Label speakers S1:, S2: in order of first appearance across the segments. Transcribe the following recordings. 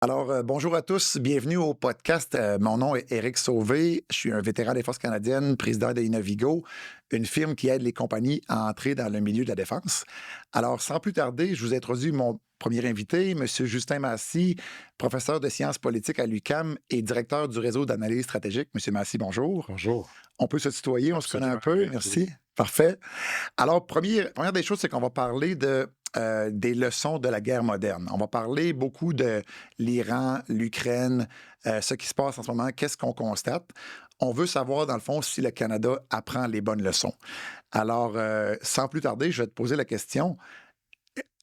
S1: Bonjour à tous, bienvenue au podcast. Mon nom est Éric Sauvé, je suis un vétéran des Forces canadiennes, président de Innovigo, une firme qui aide les compagnies à entrer dans le milieu de la défense. Alors, sans plus tarder, je vous introduis mon premier invité, M. Justin Massy, professeur de sciences politiques à l'UQAM et directeur du réseau d'analyse stratégique. M. Massy, bonjour.
S2: Bonjour.
S1: On peut se tutoyer, on se connaît un
S2: Absolument,
S1: peu,
S2: merci.
S1: merci. Parfait. Alors, première des choses, c'est qu'on va parler des leçons de la guerre moderne. On va parler beaucoup de l'Iran, l'Ukraine, ce qui se passe en ce moment, qu'est-ce qu'on constate. On veut savoir, dans le fond, si le Canada apprend les bonnes leçons. Sans plus tarder, je vais te poser la question.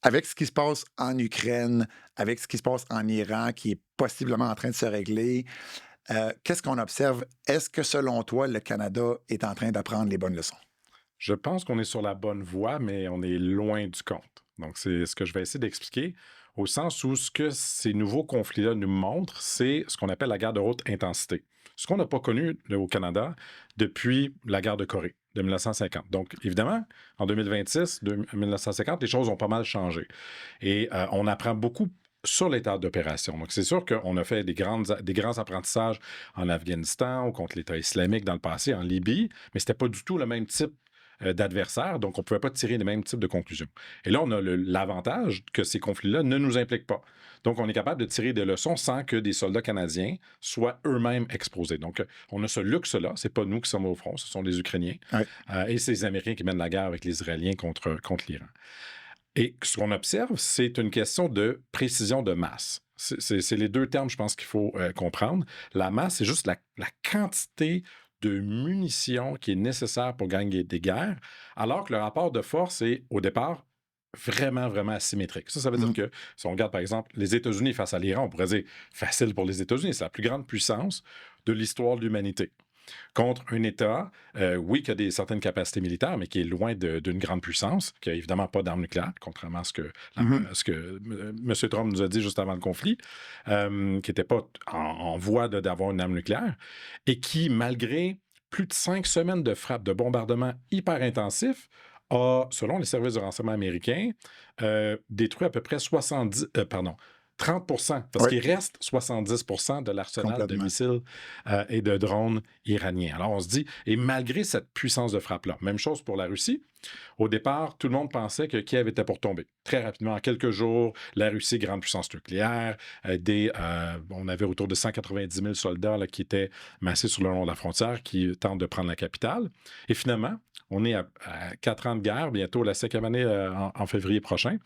S1: Avec ce qui se passe en Ukraine, avec ce qui se passe en Iran, qui est possiblement en train de se régler, qu'est-ce qu'on observe? Est-ce que, selon toi, le Canada est en train d'apprendre les bonnes leçons?
S2: Je pense qu'on est sur la bonne voie, mais on est loin du compte. Donc, c'est ce que je vais essayer d'expliquer, au sens où ce que ces nouveaux conflits-là nous montrent, c'est ce qu'on appelle la guerre de haute intensité. Ce qu'on n'a pas connu là, au Canada depuis la guerre de Corée de 1950. Donc, évidemment, en 2026, 1950, les choses ont pas mal changé. Et on apprend beaucoup sur l'état d'opération. Donc, c'est sûr qu'on a fait des grands apprentissages en Afghanistan ou contre l'État islamique dans le passé, en Libye, mais c'était pas du tout le même type d'adversaires, donc on ne pouvait pas tirer les mêmes types de conclusions. Et là, on a l'avantage que ces conflits-là ne nous impliquent pas. Donc, on est capable de tirer des leçons sans que des soldats canadiens soient eux-mêmes exposés. Donc, on a ce luxe-là. Ce n'est pas nous qui sommes au front, ce sont les Ukrainiens
S1: Oui.
S2: et c'est les Américains qui mènent la guerre avec les Israéliens contre l'Iran. Et ce qu'on observe, c'est une question de précision de masse. C'est les deux termes, je pense, qu'il faut comprendre. La masse, c'est juste la quantité de munitions qui est nécessaire pour gagner des guerres, alors que le rapport de force est, au départ, vraiment, vraiment asymétrique. Ça veut dire
S1: Mhm.
S2: que si on regarde, par exemple, les États-Unis face à l'Iran, on pourrait dire facile pour les États-Unis, c'est la plus grande puissance de l'histoire de l'humanité contre un État, oui, qui a certaines capacités militaires, mais qui est loin d'une grande puissance, qui n'a évidemment pas d'armes nucléaires, contrairement à
S1: Mhm.
S2: ce que M. Trump nous a dit juste avant le conflit, qui n'était pas en voie d'avoir une arme nucléaire, et qui, malgré plus de 5 semaines de frappes, de bombardements hyper intensifs, a, selon les services de renseignement américains, détruit à peu près 30 parce
S1: Oui,
S2: qu'il reste 70 de l'arsenal de
S1: complètement.
S2: missiles et de drones iraniens. Alors on se dit, et malgré cette puissance de frappe-là, même chose pour la Russie, au départ, tout le monde pensait que Kiev était pour tomber. Très rapidement, en quelques jours, la Russie, grande puissance nucléaire, on avait autour de 190 000 soldats là, qui étaient massés sur le long de la frontière, qui tentent de prendre la capitale. Et finalement, on est à 4 ans de guerre, bientôt la 5e année en février prochain,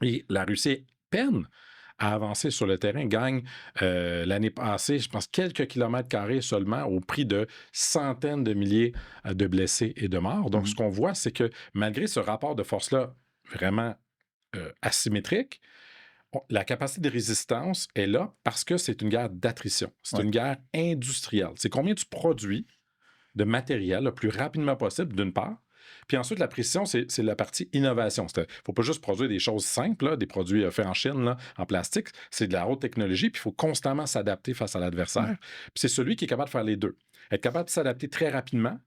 S2: et la Russie peine à avancer sur le terrain, gagne l'année passée, je pense, quelques kilomètres carrés seulement au prix de centaines de milliers de blessés et de morts. Donc, ce
S1: Mhm.
S2: qu'on voit, c'est que malgré ce rapport de force-là vraiment asymétrique, la capacité de résistance est là parce que c'est une guerre d'attrition. C'est
S1: Oui.
S2: une guerre industrielle. C'est combien tu produis de matériel le plus rapidement possible, d'une part. Puis ensuite, la précision, c'est la partie innovation. Il ne faut pas juste produire des choses simples, là, des produits faits en Chine, là, en plastique. C'est de la haute technologie, puis il faut constamment s'adapter face à
S1: Ouais.
S2: l'adversaire. Puis c'est celui qui est capable de faire les deux. Être capable de s'adapter très rapidement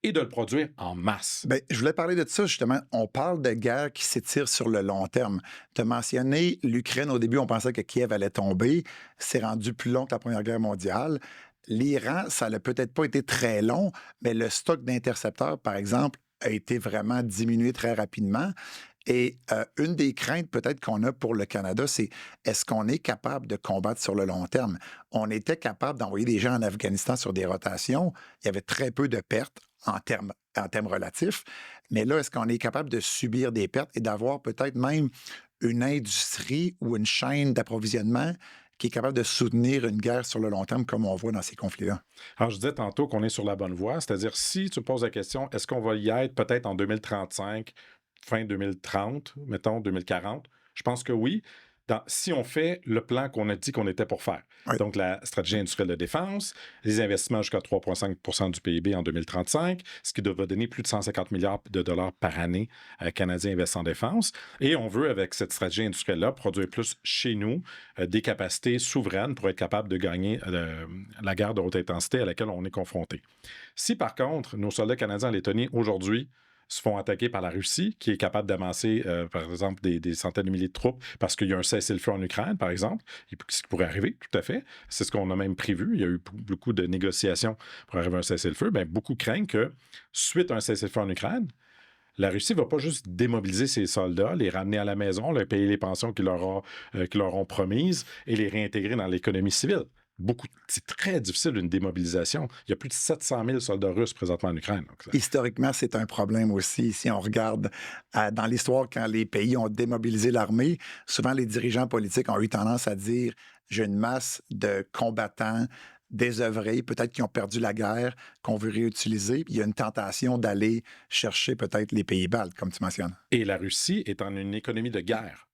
S2: et de le produire en masse.
S1: Ben, je voulais parler de ça justement. On parle de guerre qui s'étire sur le long terme. Tu as mentionné l'Ukraine. Au début, on pensait que Kiev allait tomber. C'est rendu plus long que la Première Guerre mondiale. L'Iran, ça n'a peut-être pas été très long, mais le stock d'intercepteurs, par exemple, a été vraiment diminué très rapidement. Et une des craintes peut-être qu'on a pour le Canada, c'est est-ce qu'on est capable de combattre sur le long terme? On était capable d'envoyer des gens en Afghanistan sur des rotations. Il y avait très peu de pertes en termes relatifs. Mais là, est-ce qu'on est capable de subir des pertes et d'avoir peut-être même une industrie ou une chaîne d'approvisionnement qui est capable de soutenir une guerre sur le long terme comme on voit dans ces conflits-là?
S2: Alors, je disais tantôt qu'on est sur la bonne voie, c'est-à-dire si tu me poses la question, est-ce qu'on va y être peut-être en 2035, fin 2030, mettons 2040, je pense que oui, si on fait le plan qu'on a dit qu'on était pour faire.
S1: Oui.
S2: Donc, la stratégie industrielle de défense, les investissements jusqu'à 3,5 du PIB en 2035, ce qui devrait donner plus de 150 milliards de dollars par année canadiens investis en défense. Et on veut, avec cette stratégie industrielle-là, produire plus chez nous des capacités souveraines pour être capable de gagner la guerre de haute intensité à laquelle on est confronté. Si par contre, nos soldats canadiens en Lettonie aujourd'hui se font attaquer par la Russie, qui est capable d'amasser, par exemple, des centaines de milliers de troupes parce qu'il y a un cessez-le-feu en Ukraine, par exemple, ce qui pourrait arriver, tout à fait. C'est ce qu'on a même prévu. Il y a eu beaucoup de négociations pour arriver à un cessez-le-feu. Bien, beaucoup craignent que, suite à un cessez-le-feu en Ukraine, la Russie ne va pas juste démobiliser ses soldats, les ramener à la maison, leur payer les pensions qu'ils leur ont promises et les réintégrer dans l'économie civile. C'est très difficile une démobilisation. Il y a plus de 700 000 soldats russes présentement en Ukraine.
S1: Historiquement, c'est un problème aussi. Si on regarde dans l'histoire, quand les pays ont démobilisé l'armée, souvent les dirigeants politiques ont eu tendance à dire j'ai une masse de combattants désœuvrés, peut-être qui ont perdu la guerre, qu'on veut réutiliser. Puis il y a une tentation d'aller chercher peut-être les pays baltes, comme tu mentionnes.
S2: Et la Russie est en une économie de guerre.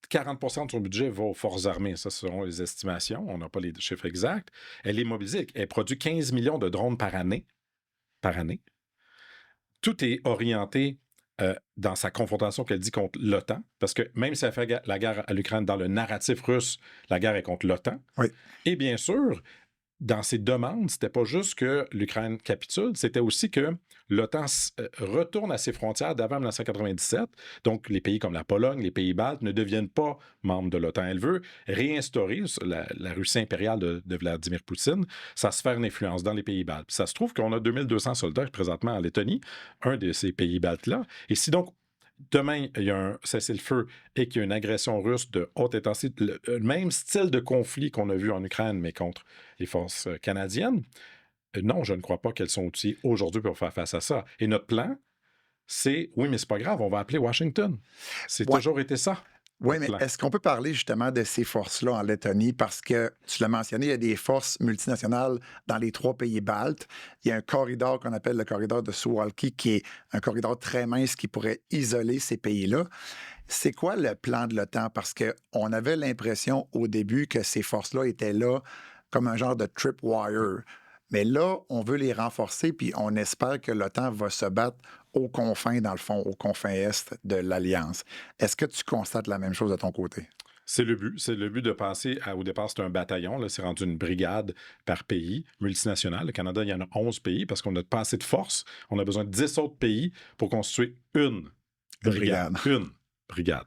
S2: 40 de son budget va aux forces armées. Ça, ce seront les estimations. On n'a pas les chiffres exacts. Elle est mobilisée. Elle produit 15 millions de drones par année. Tout est orienté dans sa confrontation qu'elle dit contre l'OTAN. Parce que même si elle fait la guerre à l'Ukraine, dans le narratif russe, la guerre est contre l'OTAN.
S1: Oui.
S2: Et bien sûr, dans ses demandes, c'était pas juste que l'Ukraine capitule, c'était aussi que l'OTAN retourne à ses frontières d'avant 1997. Donc, les pays comme la Pologne, les pays baltes ne deviennent pas membres de l'OTAN. Elle veut réinstaurer la Russie impériale de Vladimir Poutine, sa sphère d'influence dans les pays baltes. Puis ça se trouve qu'on a 2200 soldats présentement en Lettonie, un de ces pays baltes-là. Et si donc demain, il y a un cessez-le-feu et qu'il y a une agression russe de haute intensité, le même style de conflit qu'on a vu en Ukraine, mais contre les forces canadiennes, non, je ne crois pas qu'elles sont outillées aujourd'hui pour faire face à ça. Et notre plan, c'est, oui, mais c'est pas grave, on va appeler Washington. C'est toujours été ça.
S1: Oui, mais est-ce qu'on peut parler justement de ces forces-là en Lettonie? Parce que, tu l'as mentionné, il y a des forces multinationales dans les 3 pays baltes. Il y a un corridor qu'on appelle le corridor de Suwalki, qui est un corridor très mince qui pourrait isoler ces pays-là. C'est quoi le plan de l'OTAN? Parce qu'on avait l'impression au début que ces forces-là étaient là comme un genre de tripwire. Mais là, on veut les renforcer, puis on espère que l'OTAN va se battre aux confins, dans le fond, aux confins est de l'Alliance. Est-ce que tu constates la même chose de ton côté?
S2: C'est le but. C'est le but de passer au départ, c'est un bataillon. Là, c'est rendu une brigade par pays multinational. Le Canada, il y en a 11 pays parce qu'on n'a pas assez de force. On a besoin de 10 autres pays pour constituer une brigade. Une brigade.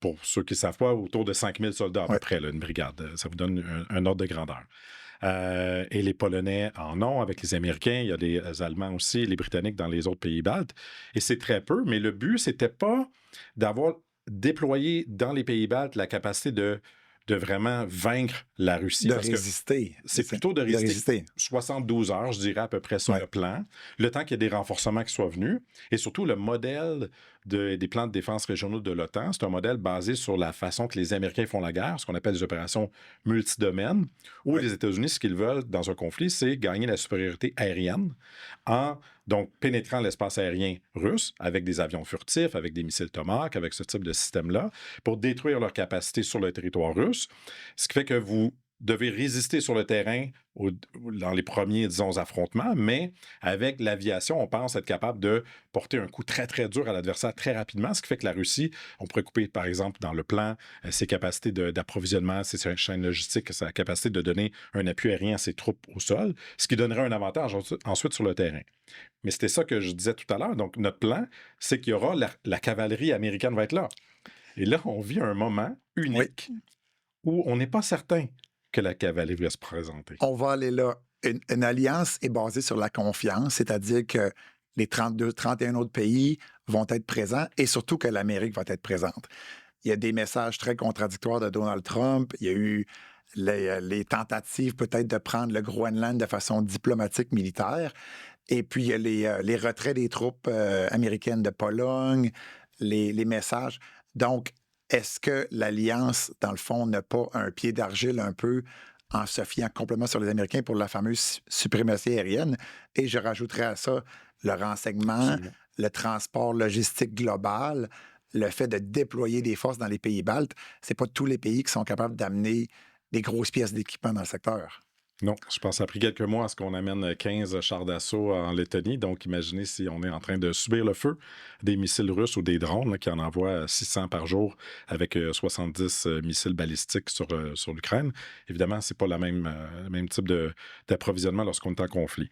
S2: Pour ceux qui ne savent pas, autour de 5000 soldats à peu près, là, une brigade. Ça vous donne un ordre de grandeur. Et les Polonais en ont avec les Américains. Il y a les Allemands aussi, les Britanniques dans les autres pays baltes. Et c'est très peu, mais le but, c'était pas d'avoir déployé dans les pays baltes la capacité de vraiment vaincre la Russie.
S1: De résister.
S2: C'est plutôt de résister. 72 heures, je dirais à peu près sur le plan. Le temps qu'il y ait des renforcements qui soient venus. Et surtout, le modèle des plans de défense régionaux de l'OTAN, c'est un modèle basé sur la façon que les Américains font la guerre, ce qu'on appelle des opérations multidomaines, où les États-Unis, ce qu'ils veulent dans un conflit, c'est gagner la supériorité aérienne en donc pénétrant l'espace aérien russe avec des avions furtifs, avec des missiles Tomahawk, avec ce type de système-là, pour détruire leur capacité sur le territoire russe, ce qui fait que vous devez résister sur le terrain dans les premiers, disons, affrontements, mais avec l'aviation, on pense être capable de porter un coup très, très dur à l'adversaire très rapidement, ce qui fait que la Russie, on pourrait couper, par exemple, dans le plan, ses capacités d'approvisionnement, ses chaînes logistiques, sa capacité de donner un appui aérien à ses troupes au sol, ce qui donnerait un avantage ensuite sur le terrain. Mais c'était ça que je disais tout à l'heure. Donc, notre plan, c'est qu'il y aura la cavalerie américaine va être là. Et là, on vit un moment unique où on n'est pas certain que la cavalerie va se présenter.
S1: On va aller là. Une alliance est basée sur la confiance, c'est-à-dire que les 31 autres pays vont être présents et surtout que l'Amérique va être présente. Il y a des messages très contradictoires de Donald Trump. Il y a eu les tentatives peut-être de prendre le Groenland de façon diplomatique militaire. Et puis, il y a les retraits des troupes américaines de Pologne, les messages. Donc, est-ce que l'Alliance, dans le fond, n'a pas un pied d'argile un peu en se fiant complètement sur les Américains pour la fameuse suprématie aérienne? Et je rajouterais à ça le renseignement, le transport logistique global, le fait de déployer des forces dans les pays baltes. C'est pas tous les pays qui sont capables d'amener des grosses pièces d'équipement dans le secteur.
S2: Non, je pense que ça a pris quelques mois à ce qu'on amène 15 chars d'assaut en Lettonie. Donc, imaginez si on est en train de subir le feu des missiles russes ou des drones là, qui en envoient 600 par jour avec 70 missiles balistiques sur l'Ukraine. Évidemment, ce n'est pas le même type d'approvisionnement lorsqu'on est en conflit.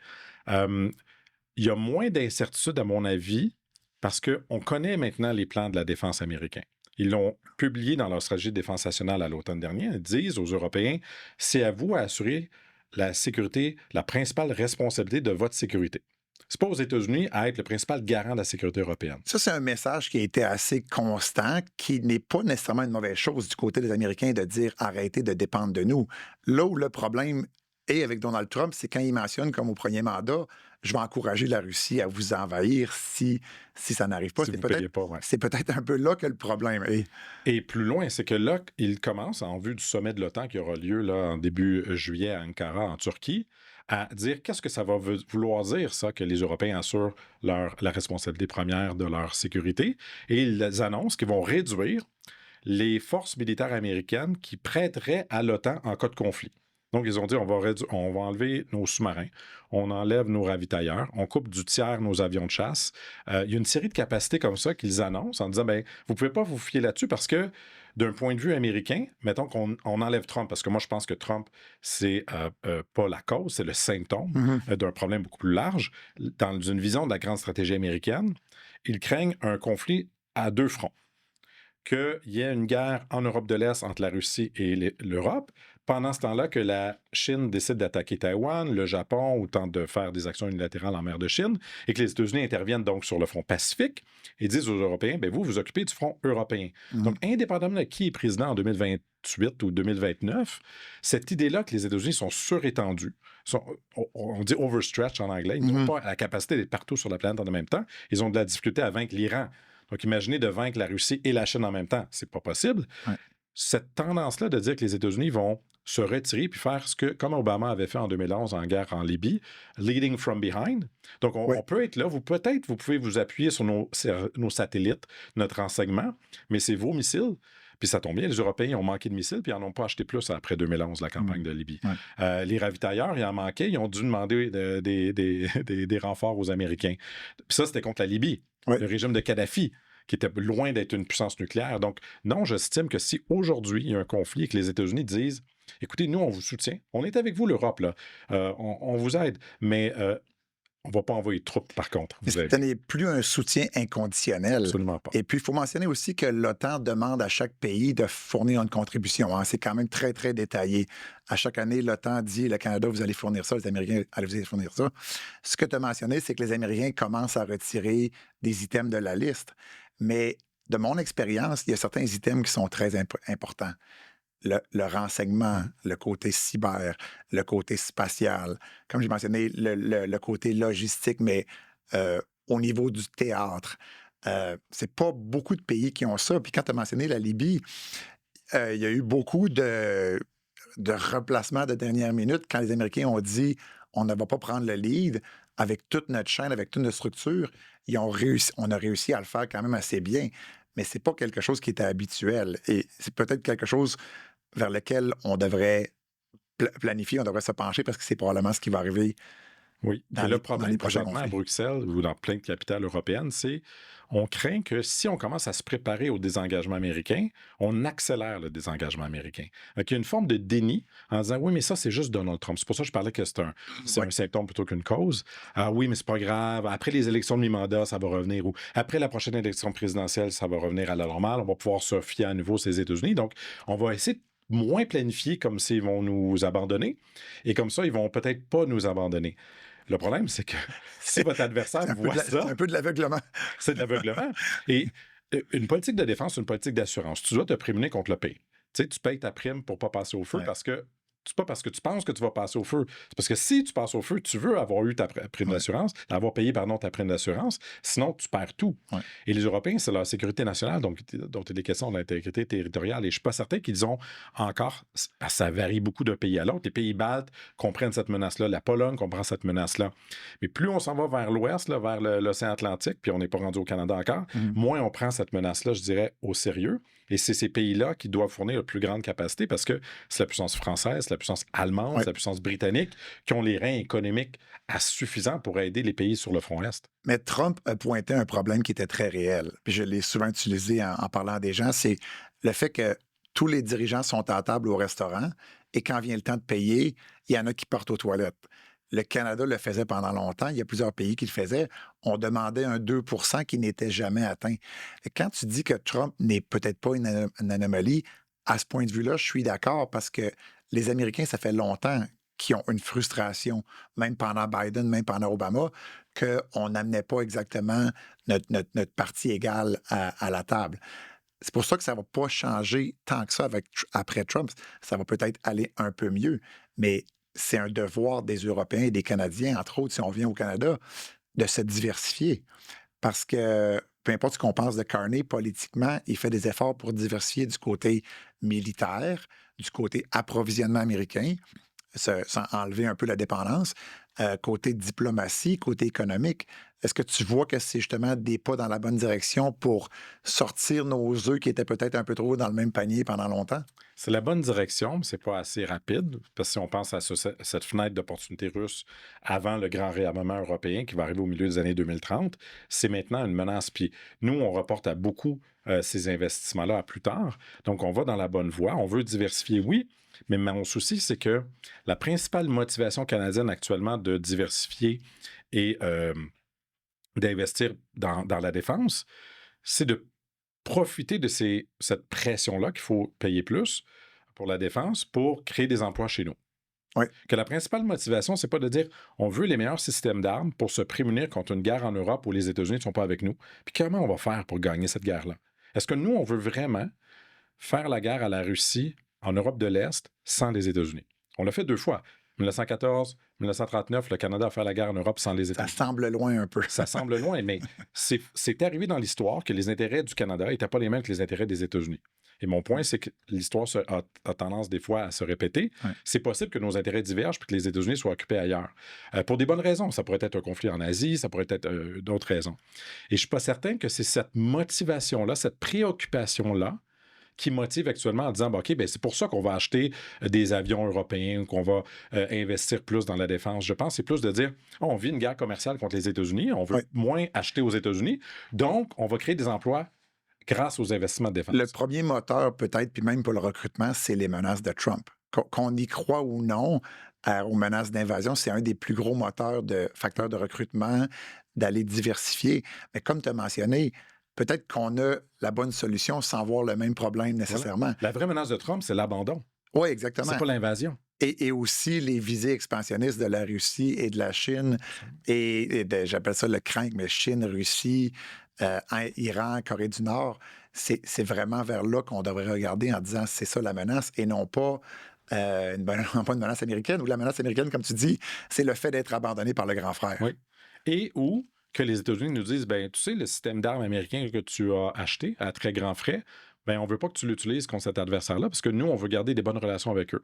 S2: Il il y a moins d'incertitude, à mon avis, parce qu'on connaît maintenant les plans de la défense américains. Ils l'ont publié dans leur stratégie de défense nationale à l'automne dernier. Ils disent aux Européens, c'est à vous à assurer la sécurité, la principale responsabilité de votre sécurité. C'est pas aux États-Unis à être le principal garant de la sécurité européenne.
S1: Ça, c'est un message qui a été assez constant, qui n'est pas nécessairement une mauvaise chose du côté des Américains de dire arrêtez de dépendre de nous. Là où le problème est avec Donald Trump, c'est quand il mentionne comme au premier mandat, je vais encourager la Russie à vous envahir si ça n'arrive pas.
S2: Si vous ne payez pas, ouais.
S1: C'est peut-être un peu là que le problème est.
S2: Et plus loin, c'est que là, il commence, en vue du sommet de l'OTAN qui aura lieu là, en début juillet à Ankara, en Turquie, à dire qu'est-ce que ça va vouloir dire, ça, que les Européens assurent la responsabilité première de leur sécurité. Et ils annoncent qu'ils vont réduire les forces militaires américaines qui prêteraient à l'OTAN en cas de conflit. Donc, ils ont dit, on va enlever nos sous-marins, on enlève nos ravitailleurs, on coupe du tiers nos avions de chasse. Il y a une série de capacités comme ça qu'ils annoncent en disant, ben, vous ne pouvez pas vous fier là-dessus parce que, d'un point de vue américain, mettons qu'on enlève Trump, parce que moi, je pense que Trump, c'est pas la cause, c'est le symptôme d'un problème beaucoup plus large. Dans une vision de la grande stratégie américaine, ils craignent un conflit à deux fronts. Qu'il y ait une guerre en Europe de l'Est entre la Russie et l'Europe, pendant ce temps-là que la Chine décide d'attaquer Taïwan, le Japon ou tente de faire des actions unilatérales en mer de Chine, et que les États-Unis interviennent donc sur le front Pacifique et disent aux Européens, bien, vous occupez du front européen. Donc, indépendamment de qui est président en 2028 ou 2029, cette idée-là que les États-Unis sont surétendus, on dit overstretched en anglais, ils n'ont pas la capacité d'être partout sur la planète en même temps, ils ont de la difficulté à vaincre l'Iran. Donc, imaginez de vaincre la Russie et la Chine en même temps. C'est pas possible.
S1: Ouais.
S2: Cette tendance-là de dire que les États-Unis vont se retirer puis faire ce que, comme Obama avait fait en 2011 en guerre en Libye, leading from behind. Donc, on peut être là. Vous pouvez vous appuyer sur nos satellites, notre renseignement, mais c'est vos missiles. Puis ça tombe bien, les Européens ont manqué de missiles, puis ils n'en ont pas acheté plus après 2011, la campagne de Libye.
S1: Ouais.
S2: Les ravitailleurs, ils en manquaient, ils ont dû demander des renforts aux Américains. Puis ça, c'était contre la Libye, le régime de Kadhafi, qui était loin d'être une puissance nucléaire. Donc, non, j'estime que si aujourd'hui, il y a un conflit et que les États-Unis disent « Écoutez, nous, on vous soutient, on est avec vous, l'Europe, là, on vous aide, mais... on ne va pas envoyer de troupes, par contre.
S1: Ce n'est plus un soutien inconditionnel.
S2: Absolument pas.
S1: Et puis, il faut mentionner aussi que l'OTAN demande à chaque pays de fournir une contribution. Hein. C'est quand même très, très détaillé. À chaque année, l'OTAN dit, le Canada, vous allez fournir ça, les Américains, vous allez fournir ça. Ce que tu as mentionné, c'est que les Américains commencent à retirer des items de la liste. Mais de mon expérience, il y a certains items qui sont très importants. Le renseignement, le côté cyber, le côté spatial, comme j'ai mentionné, le côté logistique, mais au niveau du théâtre. C'est pas beaucoup de pays qui ont ça. Puis quand tu as mentionné la Libye, il y a eu beaucoup de replacements de dernière minute quand les Américains ont dit on ne va pas prendre le lead avec toute notre chaîne, avec toute notre structure. On a réussi à le faire quand même assez bien. Mais c'est pas quelque chose qui était habituel. Et c'est peut-être quelque chose vers lequel on devrait planifier, on devrait se pencher parce que c'est probablement ce qui va arriver.
S2: Oui,
S1: dans
S2: le
S1: les
S2: problème
S1: prochains
S2: présentement à
S1: conflits.
S2: Bruxelles ou dans plein de capitales européennes, c'est on craint que si on commence à se préparer au désengagement américain, on accélère le désengagement américain. Donc, il y a une forme de déni en disant oui, mais ça, c'est juste Donald Trump. C'est pour ça que je parlais que c'est un symptôme plutôt qu'une cause. Ah oui, mais c'est pas grave. Après les élections de mi-mandat, ça va revenir. Ou après la prochaine élection présidentielle, ça va revenir à la normale. On va pouvoir se fier à nouveau aux États-Unis. Donc, on va essayer de moins planifier comme s'ils vont nous abandonner. Et comme ça, ils vont peut-être pas nous abandonner. Le problème, c'est que si votre adversaire voit ça...
S1: C'est un peu de l'aveuglement.
S2: C'est de l'aveuglement. Et une politique de défense, c'est une politique d'assurance. Tu dois te prémunir contre le pire. Tu sais, tu payes ta prime pour ne pas passer au feu parce que c'est pas parce que tu penses que tu vas passer au feu. C'est parce que si tu passes au feu, tu veux avoir eu ta prime d'assurance, avoir payé, ta prime d'assurance. Sinon, tu perds tout. Ouais. Et les Européens, c'est leur sécurité nationale, dont il est des questions d'intégrité territoriale. Et je ne suis pas certain qu'ils ont encore... Ça varie beaucoup d'un pays à l'autre. Les pays baltes comprennent cette menace-là. La Pologne comprend cette menace-là. Mais plus on s'en va vers l'ouest, là, vers l'océan Atlantique, puis on n'est pas rendu au Canada encore, moins on prend cette menace-là, je dirais, au sérieux. Et c'est ces pays-là qui doivent fournir la plus grande capacité parce que c'est la puissance française, la puissance allemande, c'est la puissance britannique qui ont les reins économiques suffisants pour aider les pays sur le front Est.
S1: Mais Trump a pointé un problème qui était très réel. Puis je l'ai souvent utilisé en parlant à des gens, c'est le fait que tous les dirigeants sont à table au restaurant et quand vient le temps de payer, il y en a qui partent aux toilettes. Le Canada le faisait pendant longtemps. Il y a plusieurs pays qui le faisaient. On demandait un 2 qui n'était jamais atteint. Et quand tu dis que Trump n'est peut-être pas une anomalie, à ce point de vue-là, je suis d'accord parce que les Américains, ça fait longtemps qu'ils ont une frustration, même pendant Biden, même pendant Obama, qu'on n'amenait pas exactement notre partie égale à la table. C'est pour ça que ça ne va pas changer tant que ça après Trump. Ça va peut-être aller un peu mieux, mais c'est un devoir des Européens et des Canadiens, entre autres, si on vient au Canada, de se diversifier. Parce que peu importe ce qu'on pense de Carney, politiquement, il fait des efforts pour diversifier du côté militaire, du côté approvisionnement américain, sans enlever un peu la dépendance, côté diplomatie, côté économique. Est-ce que tu vois que c'est justement des pas dans la bonne direction pour sortir nos œufs qui étaient peut-être un peu trop dans le même panier pendant longtemps?
S2: C'est la bonne direction, mais c'est pas assez rapide. Parce que si on pense à cette fenêtre d'opportunité russe avant le grand réarmement européen qui va arriver au milieu des années 2030, c'est maintenant une menace. Puis nous, on reporte à beaucoup ces investissements-là à plus tard. Donc, on va dans la bonne voie. On veut diversifier, oui, mais mon souci, c'est que la principale motivation canadienne actuellement de diversifier et d'investir dans la défense, c'est de profiter de cette pression-là qu'il faut payer plus pour la défense pour créer des emplois chez nous.
S1: Oui.
S2: Que la principale motivation, c'est pas de dire on veut les meilleurs systèmes d'armes pour se prémunir contre une guerre en Europe où les États-Unis ne sont pas avec nous. Puis comment on va faire pour gagner cette guerre-là? Est-ce que nous, on veut vraiment faire la guerre à la Russie en Europe de l'Est sans les États-Unis? On l'a fait 2 fois. 1914, 1939, le Canada a fait la guerre en Europe sans les
S1: Ça
S2: États-Unis.
S1: semble loin un peu.
S2: Ça semble loin, mais c'est arrivé dans l'histoire que les intérêts du Canada n'étaient pas les mêmes que les intérêts des États-Unis. Et mon point, c'est que l'histoire a tendance des fois à se répéter.
S1: Ouais.
S2: C'est possible que nos intérêts divergent et que les États-Unis soient occupés ailleurs. Pour des bonnes raisons. Ça pourrait être un conflit en Asie, ça pourrait être d'autres raisons. Et je ne suis pas certain que c'est cette motivation-là, cette préoccupation-là, qui motive actuellement en disant, OK, ben, c'est pour ça qu'on va acheter des avions européens, qu'on va investir plus dans la défense. Je pense que c'est plus de dire, on vit une guerre commerciale contre les États-Unis, on veut
S1: Oui.
S2: moins acheter aux États-Unis, donc on va créer des emplois grâce aux investissements de défense.
S1: Le premier moteur, peut-être, puis même pour le recrutement, c'est les menaces de Trump. Qu'on y croit ou non aux menaces d'invasion, c'est un des plus gros moteurs de facteurs de recrutement, d'aller diversifier. Mais comme tu as mentionné, peut-être qu'on a la bonne solution sans voir le même problème nécessairement.
S2: Voilà. La vraie menace de Trump, c'est l'abandon.
S1: Oui, exactement.
S2: C'est pas l'invasion.
S1: Et aussi les visées expansionnistes de la Russie et de la Chine, j'appelle ça le crank, mais Chine, Russie, Iran, Corée du Nord, c'est vraiment vers là qu'on devrait regarder en disant c'est ça la menace et non pas, pas une menace américaine. Ou la menace américaine, comme tu dis, c'est le fait d'être abandonné par le grand frère.
S2: Oui. Et ou que les États-Unis nous disent, ben, tu sais, le système d'armes américain que tu as acheté à très grands frais, ben, on veut pas que tu l'utilises contre cet adversaire-là parce que nous, on veut garder des bonnes relations avec eux.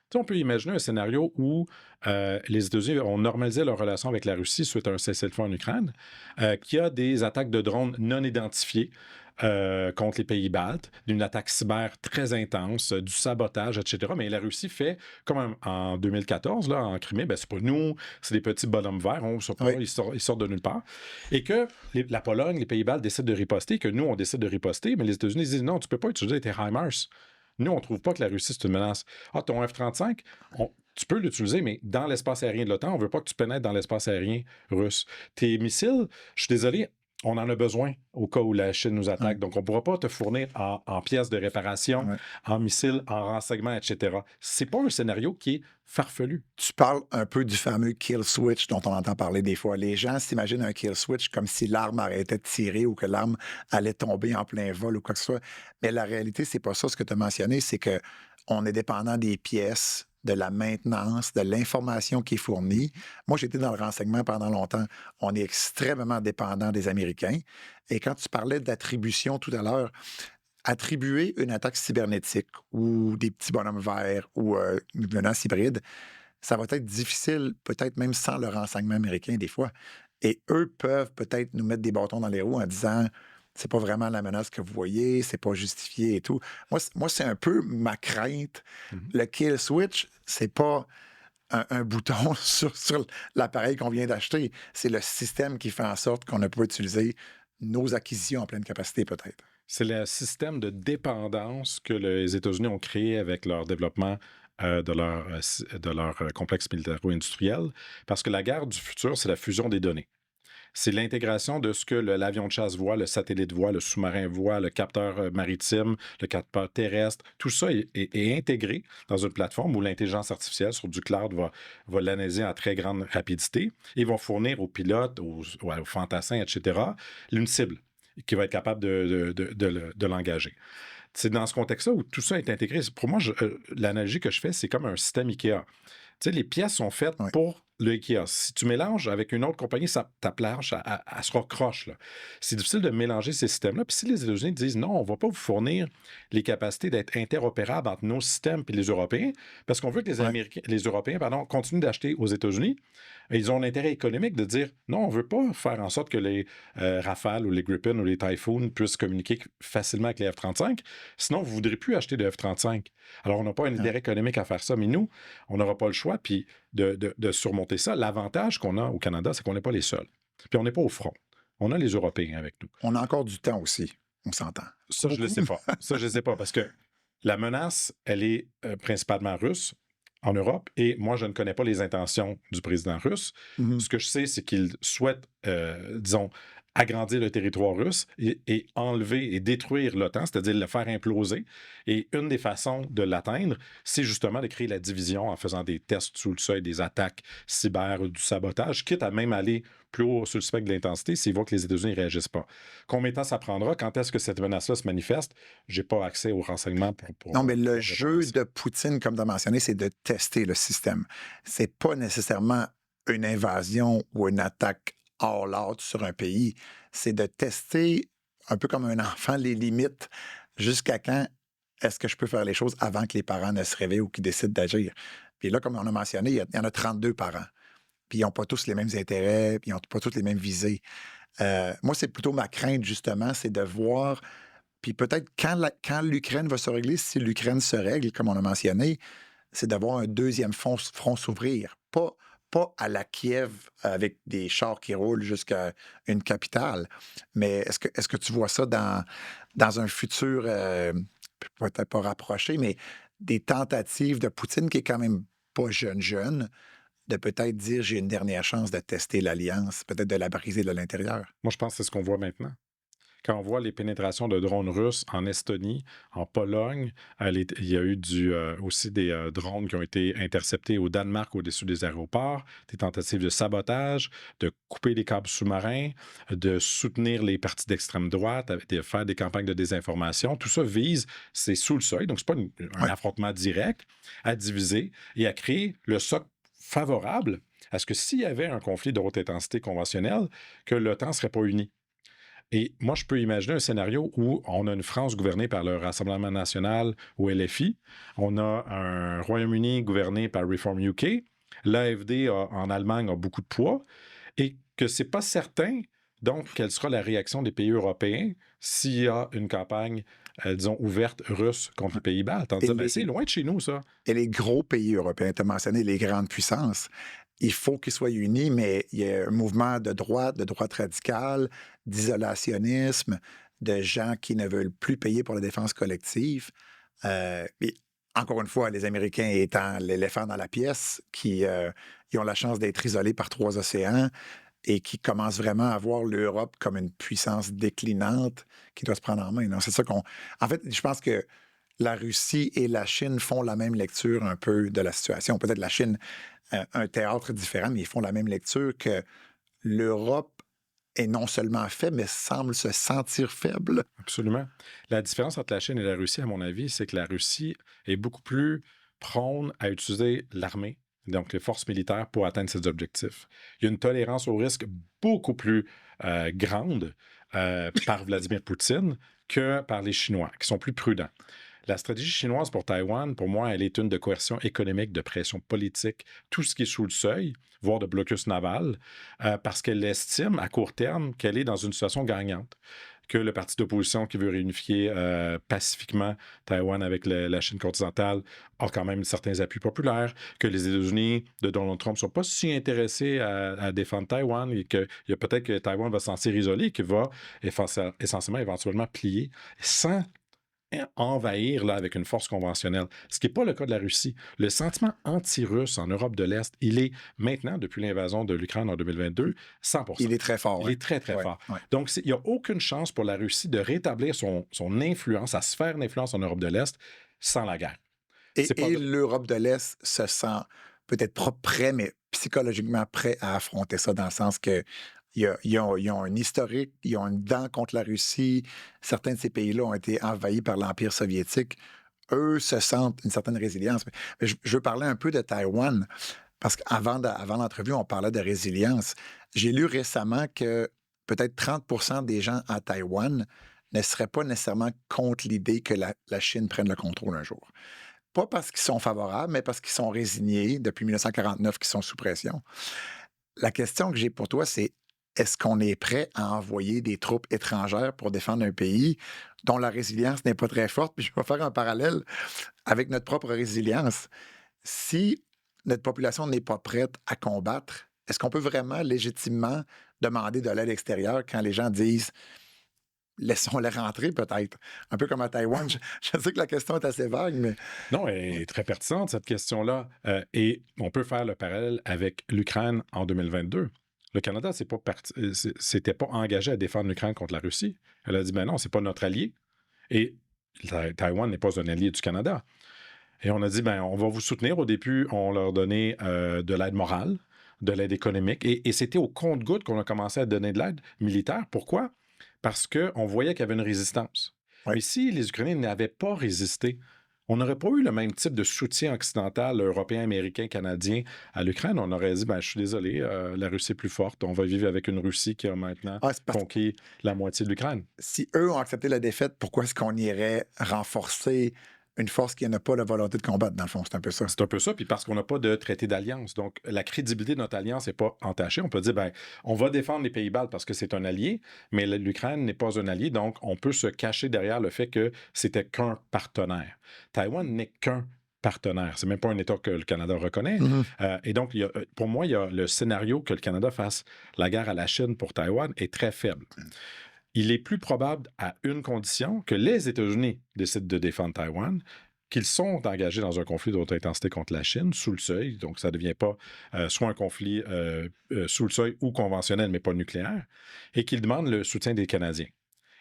S2: Tu sais, on peut imaginer un scénario où les États-Unis ont normalisé leur relation avec la Russie suite à un cessez-le-feu en Ukraine, qu'il y a des attaques de drones non identifiées contre les pays baltes, d'une attaque cyber très intense, du sabotage, etc. Mais la Russie fait, comme en 2014, là, en Crimée, ben, c'est pas nous, c'est des petits bonhommes verts, on sait pas,
S1: Oui.
S2: ils sortent de nulle part. Et que la Pologne, les pays baltes décident de riposter, que nous, on décide de riposter, mais les États-Unis disent non, tu peux pas utiliser tes HIMARS. Nous, on ne trouve pas que la Russie, c'est une menace. Ah, ton F-35, tu peux l'utiliser, mais dans l'espace aérien de l'OTAN, on ne veut pas que tu pénètres dans l'espace aérien russe. Tes missiles, je suis désolé, on en a besoin au cas où la Chine nous attaque.
S1: Ouais.
S2: Donc, on ne pourra pas te fournir en pièces de réparation,
S1: Ouais.
S2: en missiles, en renseignements, etc. C'est pas un scénario qui est farfelu.
S1: Tu parles un peu du fameux kill switch dont on entend parler des fois. Les gens s'imaginent un kill switch comme si l'arme arrêtait de tirer ou que l'arme allait tomber en plein vol ou quoi que ce soit. Mais la réalité, c'est pas ça. Ce que tu as mentionné, c'est que on est dépendant des pièces, de la maintenance, de l'information qui est fournie. Moi, j'étais dans le renseignement pendant longtemps. On est extrêmement dépendant des Américains. Et quand tu parlais d'attribution tout à l'heure, attribuer une attaque cybernétique ou des petits bonhommes verts ou une menace hybride, ça va être difficile, peut-être même sans le renseignement américain des fois. Et eux peuvent peut-être nous mettre des bâtons dans les roues en disant c'est pas vraiment la menace que vous voyez, c'est pas justifié et tout. Moi, c'est un peu ma crainte. Le kill switch, c'est pas un bouton sur l'appareil qu'on vient d'acheter. C'est le système qui fait en sorte qu'on ne peut pas utiliser nos acquisitions en pleine capacité, peut-être.
S2: C'est le système de dépendance que les États-Unis ont créé avec leur développement de leur complexe militaro-industriel, parce que la guerre du futur, c'est la fusion des données. C'est l'intégration de ce que l'avion de chasse voit, le satellite voit, le sous-marin voit, le capteur maritime, le capteur terrestre. Tout ça est intégré dans une plateforme où l'intelligence artificielle sur du cloud va l'analyser à très grande rapidité et va fournir aux pilotes, aux fantassins, etc., une cible qui va être capable de l'engager. C'est dans ce contexte-là où tout ça est intégré. Pour moi, l'analogie que je fais, c'est comme un système IKEA. Tu sais, les pièces sont faites
S1: Oui.
S2: pour le IKEA. Si tu mélanges avec une autre compagnie, ta planche, elle sera croche, là. C'est difficile de mélanger ces systèmes-là. Puis si les États-Unis disent non, on ne va pas vous fournir les capacités d'être interopérables entre nos systèmes et les Européens, parce qu'on veut que
S1: Ouais.
S2: les Européens, continuent d'acheter aux États-Unis, et ils ont l'intérêt économique de dire non, on ne veut pas faire en sorte que les Rafale ou les Gripen ou les Typhoon puissent communiquer facilement avec les F-35. Sinon, vous ne voudrez plus acheter de F-35. Alors, on n'a pas un
S1: Ouais.
S2: intérêt économique à faire ça. Mais nous, on n'aura pas le choix puis de surmonter ça. L'avantage qu'on a au Canada, c'est qu'on n'est pas les seuls. Puis on n'est pas au front. On a les Européens avec nous.
S1: On a encore du temps aussi, on s'entend.
S2: Ça, je ne le sais pas. Ça, je ne sais pas parce que la menace, elle est principalement russe en Europe et moi, je ne connais pas les intentions du président russe.
S1: Mhm.
S2: Ce que je sais, c'est qu'il souhaite, disons, agrandir le territoire russe et enlever et détruire l'OTAN, c'est-à-dire le faire imploser. Et une des façons de l'atteindre, c'est justement de créer la division en faisant des tests sous le seuil, des attaques cyber ou du sabotage, quitte à même aller plus haut sur le spectre de l'intensité s'il voit que les États-Unis ne réagissent pas. Combien de temps ça prendra? Quand est-ce que cette menace-là se manifeste? Je n'ai pas accès aux renseignements
S1: Non, mais le
S2: pour
S1: jeu
S2: répondre à ça.
S1: de Poutine, comme tu as mentionné, c'est de tester le système. C'est pas nécessairement une invasion ou une attaque all-out sur un pays. C'est de tester, un peu comme un enfant, les limites. Jusqu'à quand est-ce que je peux faire les choses avant que les parents ne se réveillent ou qu'ils décident d'agir? Puis là, comme on a mentionné, il y en a 32 parents. Puis ils n'ont pas tous les mêmes intérêts, puis ils n'ont pas tous les mêmes visées. Moi, c'est plutôt ma crainte, justement, c'est de voir puis peut-être quand l'Ukraine va se régler, si l'Ukraine se règle, comme on a mentionné, c'est d'avoir un deuxième front s'ouvrir. Pas à la Kiev avec des chars qui roulent jusqu'à une capitale. Mais est-ce que tu vois ça dans un futur, peut-être pas rapproché, mais des tentatives de Poutine qui est quand même pas jeune, de peut-être dire j'ai une dernière chance de tester l'alliance, peut-être de la briser de l'intérieur?
S2: Moi, je pense que c'est ce qu'on voit maintenant. Quand on voit les pénétrations de drones russes en Estonie, en Pologne, il y a eu aussi des drones qui ont été interceptés au Danemark au-dessus des aéroports, des tentatives de sabotage, de couper les câbles sous-marins, de soutenir les partis d'extrême droite, de faire des campagnes de désinformation. Tout ça vise, c'est sous le seuil, donc c'est pas un
S1: Oui,
S2: affrontement direct, à diviser et à créer le socle favorable à ce que s'il y avait un conflit de haute intensité conventionnel, que l'OTAN ne serait pas uni. Et moi, je peux imaginer un scénario où on a une France gouvernée par le Rassemblement national ou LFI, on a un Royaume-Uni gouverné par Reform UK, l'AfD en Allemagne a beaucoup de poids, et que c'est pas certain, donc, quelle sera la réaction des pays européens s'il y a une campagne, disons, ouverte russe contre les pays baltes, en
S1: et
S2: disant, ben, c'est
S1: les
S2: loin de chez nous, ça.
S1: Et les gros pays européens, tu as mentionné les grandes puissances, il faut qu'ils soient unis, mais il y a un mouvement de droite radicale, d'isolationnisme, de gens qui ne veulent plus payer pour la défense collective. Et encore une fois, les Américains étant l'éléphant dans la pièce, ils ont la chance d'être isolés par trois océans et qui commencent vraiment à voir l'Europe comme une puissance déclinante qui doit se prendre en main. Donc, c'est ça qu'on. En fait, je pense que la Russie et la Chine font la même lecture un peu de la situation. Peut-être la Chine, un théâtre différent, mais ils font la même lecture que l'Europe est non seulement faible, mais semble se sentir faible.
S2: Absolument. La différence entre la Chine et la Russie, à mon avis, c'est que la Russie est beaucoup plus prône à utiliser l'armée, donc les forces militaires, pour atteindre ses objectifs. Il y a une tolérance au risque beaucoup plus grande par Vladimir Poutine que par les Chinois, qui sont plus prudents. La stratégie chinoise pour Taïwan, pour moi, elle est une de coercion économique, de pression politique, tout ce qui est sous le seuil, voire de blocus naval, parce qu'elle estime à court terme qu'elle est dans une situation gagnante, que le parti d'opposition qui veut réunifier pacifiquement Taïwan avec la Chine continentale a quand même certains appuis populaires, que les États-Unis de Donald Trump ne sont pas si intéressés à défendre Taïwan et qu'il y a peut-être que Taïwan va se sentir isolé et qu'il va essentiellement, éventuellement plier sans envahir là, avec une force conventionnelle, ce qui n'est pas le cas de la Russie. Le sentiment anti-russe en Europe de l'Est, il est maintenant, depuis l'invasion de l'Ukraine en 2022, 100%.
S1: Il est très fort,
S2: Il
S1: oui.
S2: est très, très
S1: Ouais,
S2: fort.
S1: ouais.
S2: Donc, il n'y a aucune chance pour la Russie de rétablir son influence, sa sphère d'influence en Europe de l'Est sans la guerre. C'est pas...
S1: Et l'Europe de l'Est se sent peut-être pas prêt, mais psychologiquement prêt à affronter ça, dans le sens que ils ont un historique, ils ont une dent contre la Russie. Certains de ces pays-là ont été envahis par l'Empire soviétique. Eux se sentent une certaine résilience. Mais je veux parler un peu de Taïwan, parce avant l'entrevue, on parlait de résilience. J'ai lu récemment que peut-être 30 des gens à Taïwan ne seraient pas nécessairement contre l'idée que la Chine prenne le contrôle un jour. Pas parce qu'ils sont favorables, mais parce qu'ils sont résignés depuis 1949, qu'ils sont sous pression. La question que j'ai pour toi, c'est est-ce qu'on est prêt à envoyer des troupes étrangères pour défendre un pays dont la résilience n'est pas très forte? Puis je vais faire un parallèle avec notre propre résilience. Si notre population n'est pas prête à combattre, est-ce qu'on peut vraiment légitimement demander de l'aide extérieure quand les gens disent laissons-les rentrer peut-être? Un peu comme à Taïwan. Je sais que la question est assez vague, mais
S2: Non, elle est très pertinente, cette question-là. Et on peut faire le parallèle avec l'Ukraine en 2022. Le Canada s'était pas engagé à défendre l'Ukraine contre la Russie. Elle a dit, ben non, c'est pas notre allié. Et Taïwan n'est pas un allié du Canada. Et on a dit, ben on va vous soutenir. Au début, on leur donnait de l'aide morale, de l'aide économique. Et c'était au compte-gouttes qu'on a commencé à donner de l'aide militaire. Pourquoi? Parce qu'on voyait qu'il y avait une résistance.
S1: oui.
S2: Mais si les Ukrainiens n'avaient pas résisté, on n'aurait pas eu le même type de soutien occidental, européen, américain, canadien à l'Ukraine. On aurait dit, ben, je suis désolé, la Russie est plus forte. On va vivre avec une Russie qui a maintenant
S1: Ah, c'est parce que
S2: conquis la moitié de l'Ukraine.
S1: si eux ont accepté la défaite, pourquoi est-ce qu'on irait renforcer une force qui n'a pas la volonté de combattre, dans le fond? C'est un peu ça.
S2: C'est un peu ça, puis parce qu'on n'a pas de traité d'alliance. Donc, la crédibilité de notre alliance n'est pas entachée. On peut dire, ben, on va défendre les Pays-Baltes parce que c'est un allié, mais l'Ukraine n'est pas un allié, donc on peut se cacher derrière le fait que c'était qu'un partenaire. Taïwan n'est qu'un partenaire. C'est même pas un État que le Canada reconnaît.
S1: Mhm.
S2: Et donc, pour moi, il y a le scénario que le Canada fasse la guerre à la Chine pour Taïwan est très faible. Il est plus probable à une condition que les États-Unis décident de défendre Taïwan, qu'ils sont engagés dans un conflit de haute intensité contre la Chine, sous le seuil, donc ça ne devient pas soit un conflit sous le seuil ou conventionnel, mais pas nucléaire, et qu'ils demandent le soutien des Canadiens.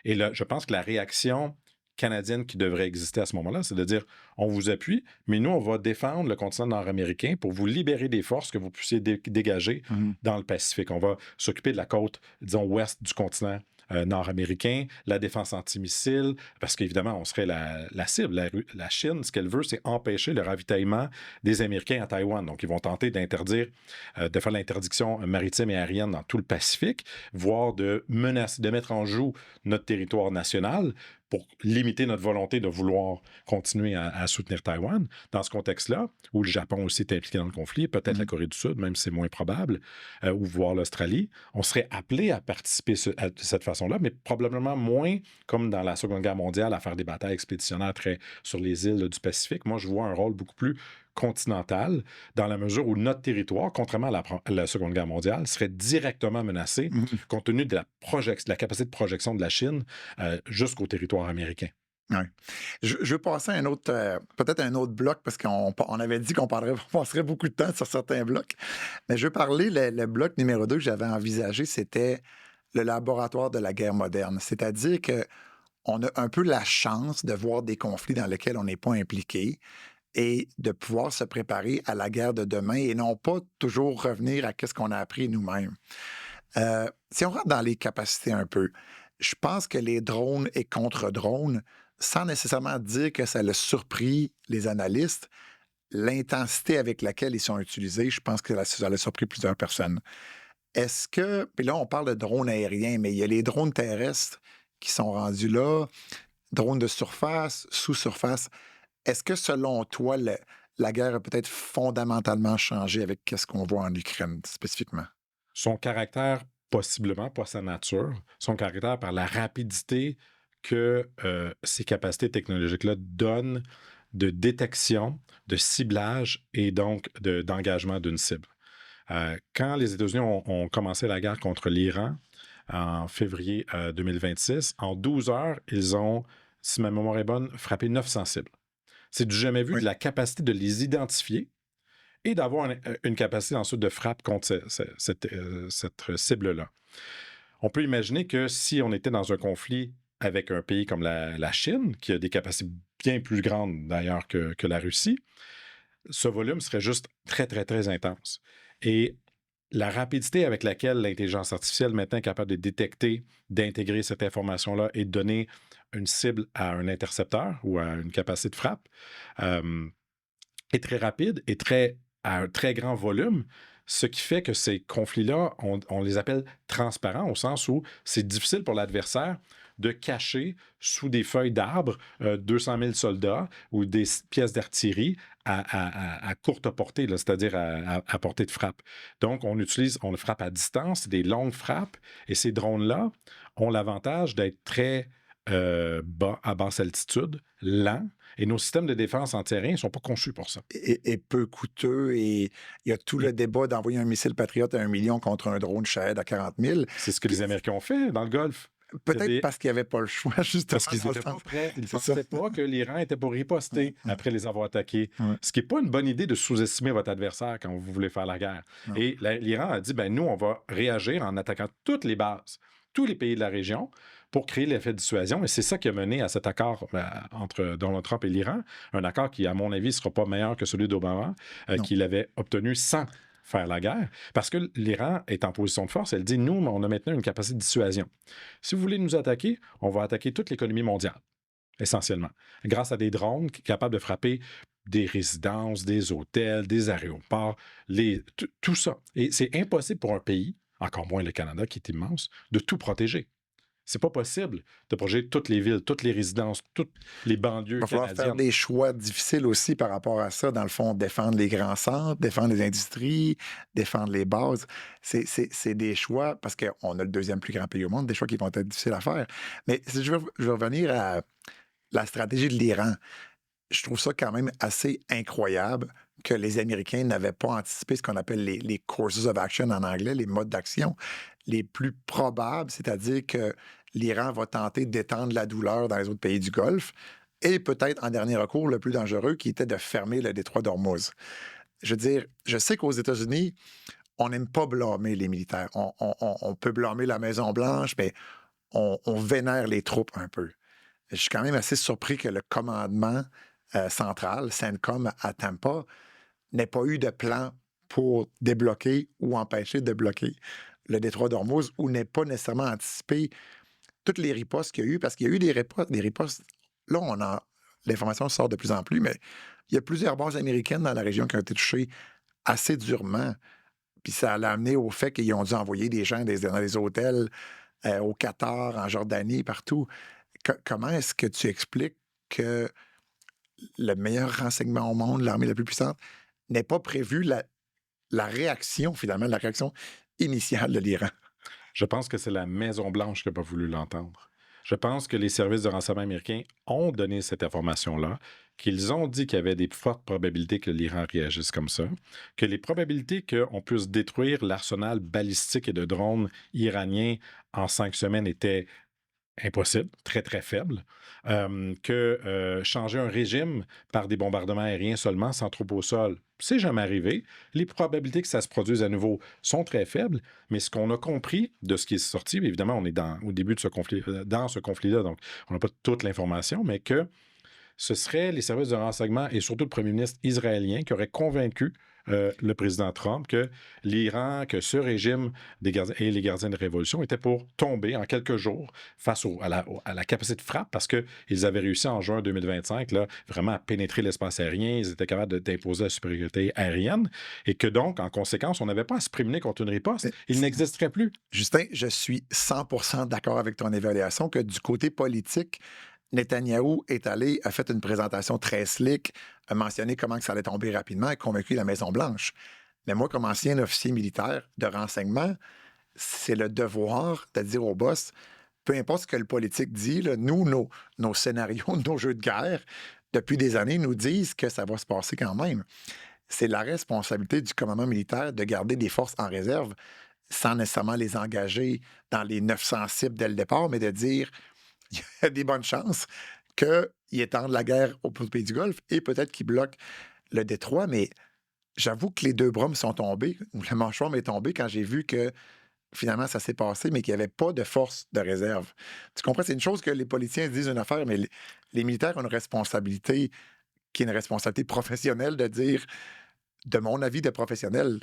S2: Et là, je pense que la réaction canadienne qui devrait exister à ce moment-là, c'est de dire, on vous appuie, mais nous, on va défendre le continent nord-américain pour vous libérer des forces que vous puissiez dégager
S1: Mhm.
S2: dans le Pacifique. On va s'occuper de la côte, disons, ouest du continent nord-américain, la défense antimissile, parce qu'évidemment, on serait la cible. La Chine, ce qu'elle veut, c'est empêcher le ravitaillement des Américains à Taïwan. Donc, ils vont tenter d'interdire, de faire l'interdiction maritime et aérienne dans tout le Pacifique, voire de menacer, de mettre en joue notre territoire national pour limiter notre volonté de vouloir continuer à soutenir Taïwan. Dans ce contexte-là, où le Japon aussi est impliqué dans le conflit, peut-être la Corée du Sud, même si c'est moins probable, ou voire l'Australie, on serait appelé à participer de cette façon-là, mais probablement moins comme dans la Seconde Guerre mondiale, à faire des batailles expéditionnaires sur les îles du Pacifique. Moi, je vois un rôle beaucoup plus continental, dans la mesure où notre territoire, contrairement à la Seconde Guerre mondiale, serait directement menacé
S1: Mhm.
S2: compte tenu de la capacité de projection de la Chine jusqu'au territoire américain.
S1: Ouais. Je veux passer à un autre, peut-être un autre bloc, parce on avait dit qu'on passerait beaucoup de temps sur certains blocs. Mais je veux parler, le bloc numéro 2 que j'avais envisagé, c'était le laboratoire de la guerre moderne. C'est-à-dire que on a un peu la chance de voir des conflits dans lesquels on n'est pas impliqué et de pouvoir se préparer à la guerre de demain et non pas toujours revenir à ce qu'on a appris nous-mêmes. Si on rentre dans les capacités un peu, je pense que les drones et contre-drones, sans nécessairement dire que ça a surpris les analystes, l'intensité avec laquelle ils sont utilisés, je pense que ça a surpris plusieurs personnes. Est-ce que, puis là, on parle de drones aériens, mais il y a les drones terrestres qui sont rendus là, drones de surface, sous-surface. Est-ce que, selon toi, la guerre a peut-être fondamentalement changé avec ce qu'on voit en Ukraine spécifiquement?
S2: Son caractère, possiblement, pas sa nature, son caractère par la rapidité que ces capacités technologiques-là donnent de détection, de ciblage et donc d'engagement d'une cible. Quand les États-Unis ont commencé la guerre contre l'Iran en février 2026, en 12 heures, ils ont si ma mémoire est bonne, frappé 900 cibles. C'est du jamais vu,
S1: Oui.
S2: de la capacité de les identifier et d'avoir une capacité ensuite de frappe contre cette cible-là. On peut imaginer que si on était dans un conflit avec un pays comme la Chine, qui a des capacités bien plus grandes d'ailleurs que la Russie, ce volume serait juste très, très, très intense. Et la rapidité avec laquelle l'intelligence artificielle maintenant est capable de détecter, d'intégrer cette information-là et de donner une cible à un intercepteur ou à une capacité de frappe euh, est très rapide et à un très grand volume, ce qui fait que ces conflits-là, on les appelle transparents au sens où c'est difficile pour l'adversaire de cacher sous des feuilles d'arbres 200 000 soldats ou des pièces d'artillerie à courte portée, là, c'est-à-dire à portée de frappe. Donc, on le frappe à distance, c'est des longues frappes, et ces drones-là ont l'avantage d'être très bas, à basse altitude, lents, et nos systèmes de défense antiaériens ne sont pas conçus pour ça.
S1: Et peu coûteux. Et il y a tout
S2: Et
S1: le débat d'envoyer un missile Patriot à 1 million contre un drone Shahed à 40 000.
S2: c'est ce que les
S1: Puis
S2: Américains ont fait dans le Golfe.
S1: peut-être parce qu'ils n'avaient pas le choix, justement,
S2: Parce qu'ils
S1: dans le
S2: n'étaient pas
S1: sens.
S2: prêts. Ils ne
S1: C'est ça.
S2: pensaient pas que l'Iran était pour riposter après les avoir attaqués.
S1: Ouais.
S2: Ce qui n'est pas une bonne idée de sous-estimer votre adversaire quand vous voulez faire la guerre.
S1: Non.
S2: Et l'Iran a dit, ben nous, on va réagir en attaquant toutes les bases, tous les pays de la région, pour créer l'effet de dissuasion. Et c'est ça qui a mené à cet accord entre Donald Trump et l'Iran. Un accord qui, à mon avis, ne sera pas meilleur que celui d'Obama,
S1: Non.
S2: qu'il avait obtenu sans faire la guerre, parce que l'Iran est en position de force. Elle dit, nous, on a maintenant une capacité de dissuasion. Si vous voulez nous attaquer, on va attaquer toute l'économie mondiale, essentiellement, grâce à des drones capables de frapper des résidences, des hôtels, des aéroports, tout ça. Et c'est impossible pour un pays, encore moins le Canada, qui est immense, de tout protéger. C'est pas possible de protéger toutes les villes, toutes les résidences, toutes les banlieues
S1: Il va falloir faire
S2: canadiennes.
S1: des choix difficiles aussi par rapport à ça. Dans le fond, défendre les grands centres, défendre les industries, défendre les bases. C'est des choix, parce qu'on a le deuxième plus grand pays au monde, des choix qui vont être difficiles à faire. Mais si je vais revenir à la stratégie de l'Iran. Je trouve ça quand même assez incroyable que les Américains n'avaient pas anticipé ce qu'on appelle les courses of action en anglais, les modes d'action les plus probables, c'est-à-dire que l'Iran va tenter d'étendre la douleur dans les autres pays du Golfe, et peut-être en dernier recours, le plus dangereux, qui était de fermer le détroit d'Ormuz. Je veux dire, je sais qu'aux États-Unis, on n'aime pas blâmer les militaires. On peut blâmer la Maison-Blanche, mais on vénère les troupes un peu. Je suis quand même assez surpris que le commandement central, CENTCOM à Tampa, n'ait pas eu de plan pour débloquer ou empêcher de bloquer le détroit d'Ormuz, ou n'ait pas nécessairement anticipé toutes les ripostes qu'il y a eu, parce qu'il y a eu des ripostes. Là, l'information sort de plus en plus, mais il y a plusieurs bases américaines dans la région qui ont été touchées assez durement. Puis ça l'a amené au fait qu'ils ont dû envoyer des gens dans des hôtels au Qatar, en Jordanie, partout. Comment est-ce que tu expliques que le meilleur renseignement au monde, l'armée la plus puissante, n'ait pas prévu la réaction, finalement, la réaction initiale de l'Iran?
S2: Je pense que c'est la Maison-Blanche qui n'a pas voulu l'entendre. Je pense que les services de renseignement américains ont donné cette information-là, qu'ils ont dit qu'il y avait des fortes probabilités que l'Iran réagisse comme ça, que les probabilités qu'on puisse détruire l'arsenal balistique et de drones iraniens en 5 semaines étaient impossible, très, très faible, que changer un régime par des bombardements aériens seulement sans troupe au sol, c'est jamais arrivé. Les probabilités que ça se produise à nouveau sont très faibles, mais ce qu'on a compris de ce qui est sorti, évidemment, on est au début de ce conflit, dans ce conflit-là, donc on n'a pas toute l'information, mais que ce serait les services de renseignement et surtout le premier ministre israélien qui aurait convaincu le président Trump que l'Iran, que ce régime des gardiens et les gardiens de révolution étaient pour tomber en quelques jours face à la capacité de frappe, parce qu'ils avaient réussi en juin 2025 là, vraiment à pénétrer l'espace aérien, ils étaient capables d'imposer la supériorité aérienne, et que donc, en conséquence, on n'avait pas à se prémunir contre une riposte. Il n'existerait plus.
S1: Justin, je suis 100% d'accord avec ton évaluation que du côté politique, Netanyahou a fait une présentation très slick, a mentionné comment que ça allait tomber rapidement et convaincu la Maison-Blanche. Mais moi, comme ancien officier militaire de renseignement, c'est le devoir de dire au boss, peu importe ce que le politique dit, là, nous, nos scénarios, nos jeux de guerre, depuis des années, nous disent que ça va se passer quand même. C'est la responsabilité du commandement militaire de garder des forces en réserve sans nécessairement les engager dans les 900 cibles dès le départ, mais de dire il y a des bonnes chances qu'ils étendent la guerre au pays du Golfe et peut-être qu'ils bloquent le détroit, mais j'avoue que les deux bras me sont tombés, ou le mâchoire m'est tombé quand j'ai vu que finalement ça s'est passé, mais qu'il n'y avait pas de force de réserve. Tu comprends? C'est une chose que les politiciens disent une affaire, mais les militaires ont une responsabilité qui est une responsabilité professionnelle de dire, de mon avis de professionnel,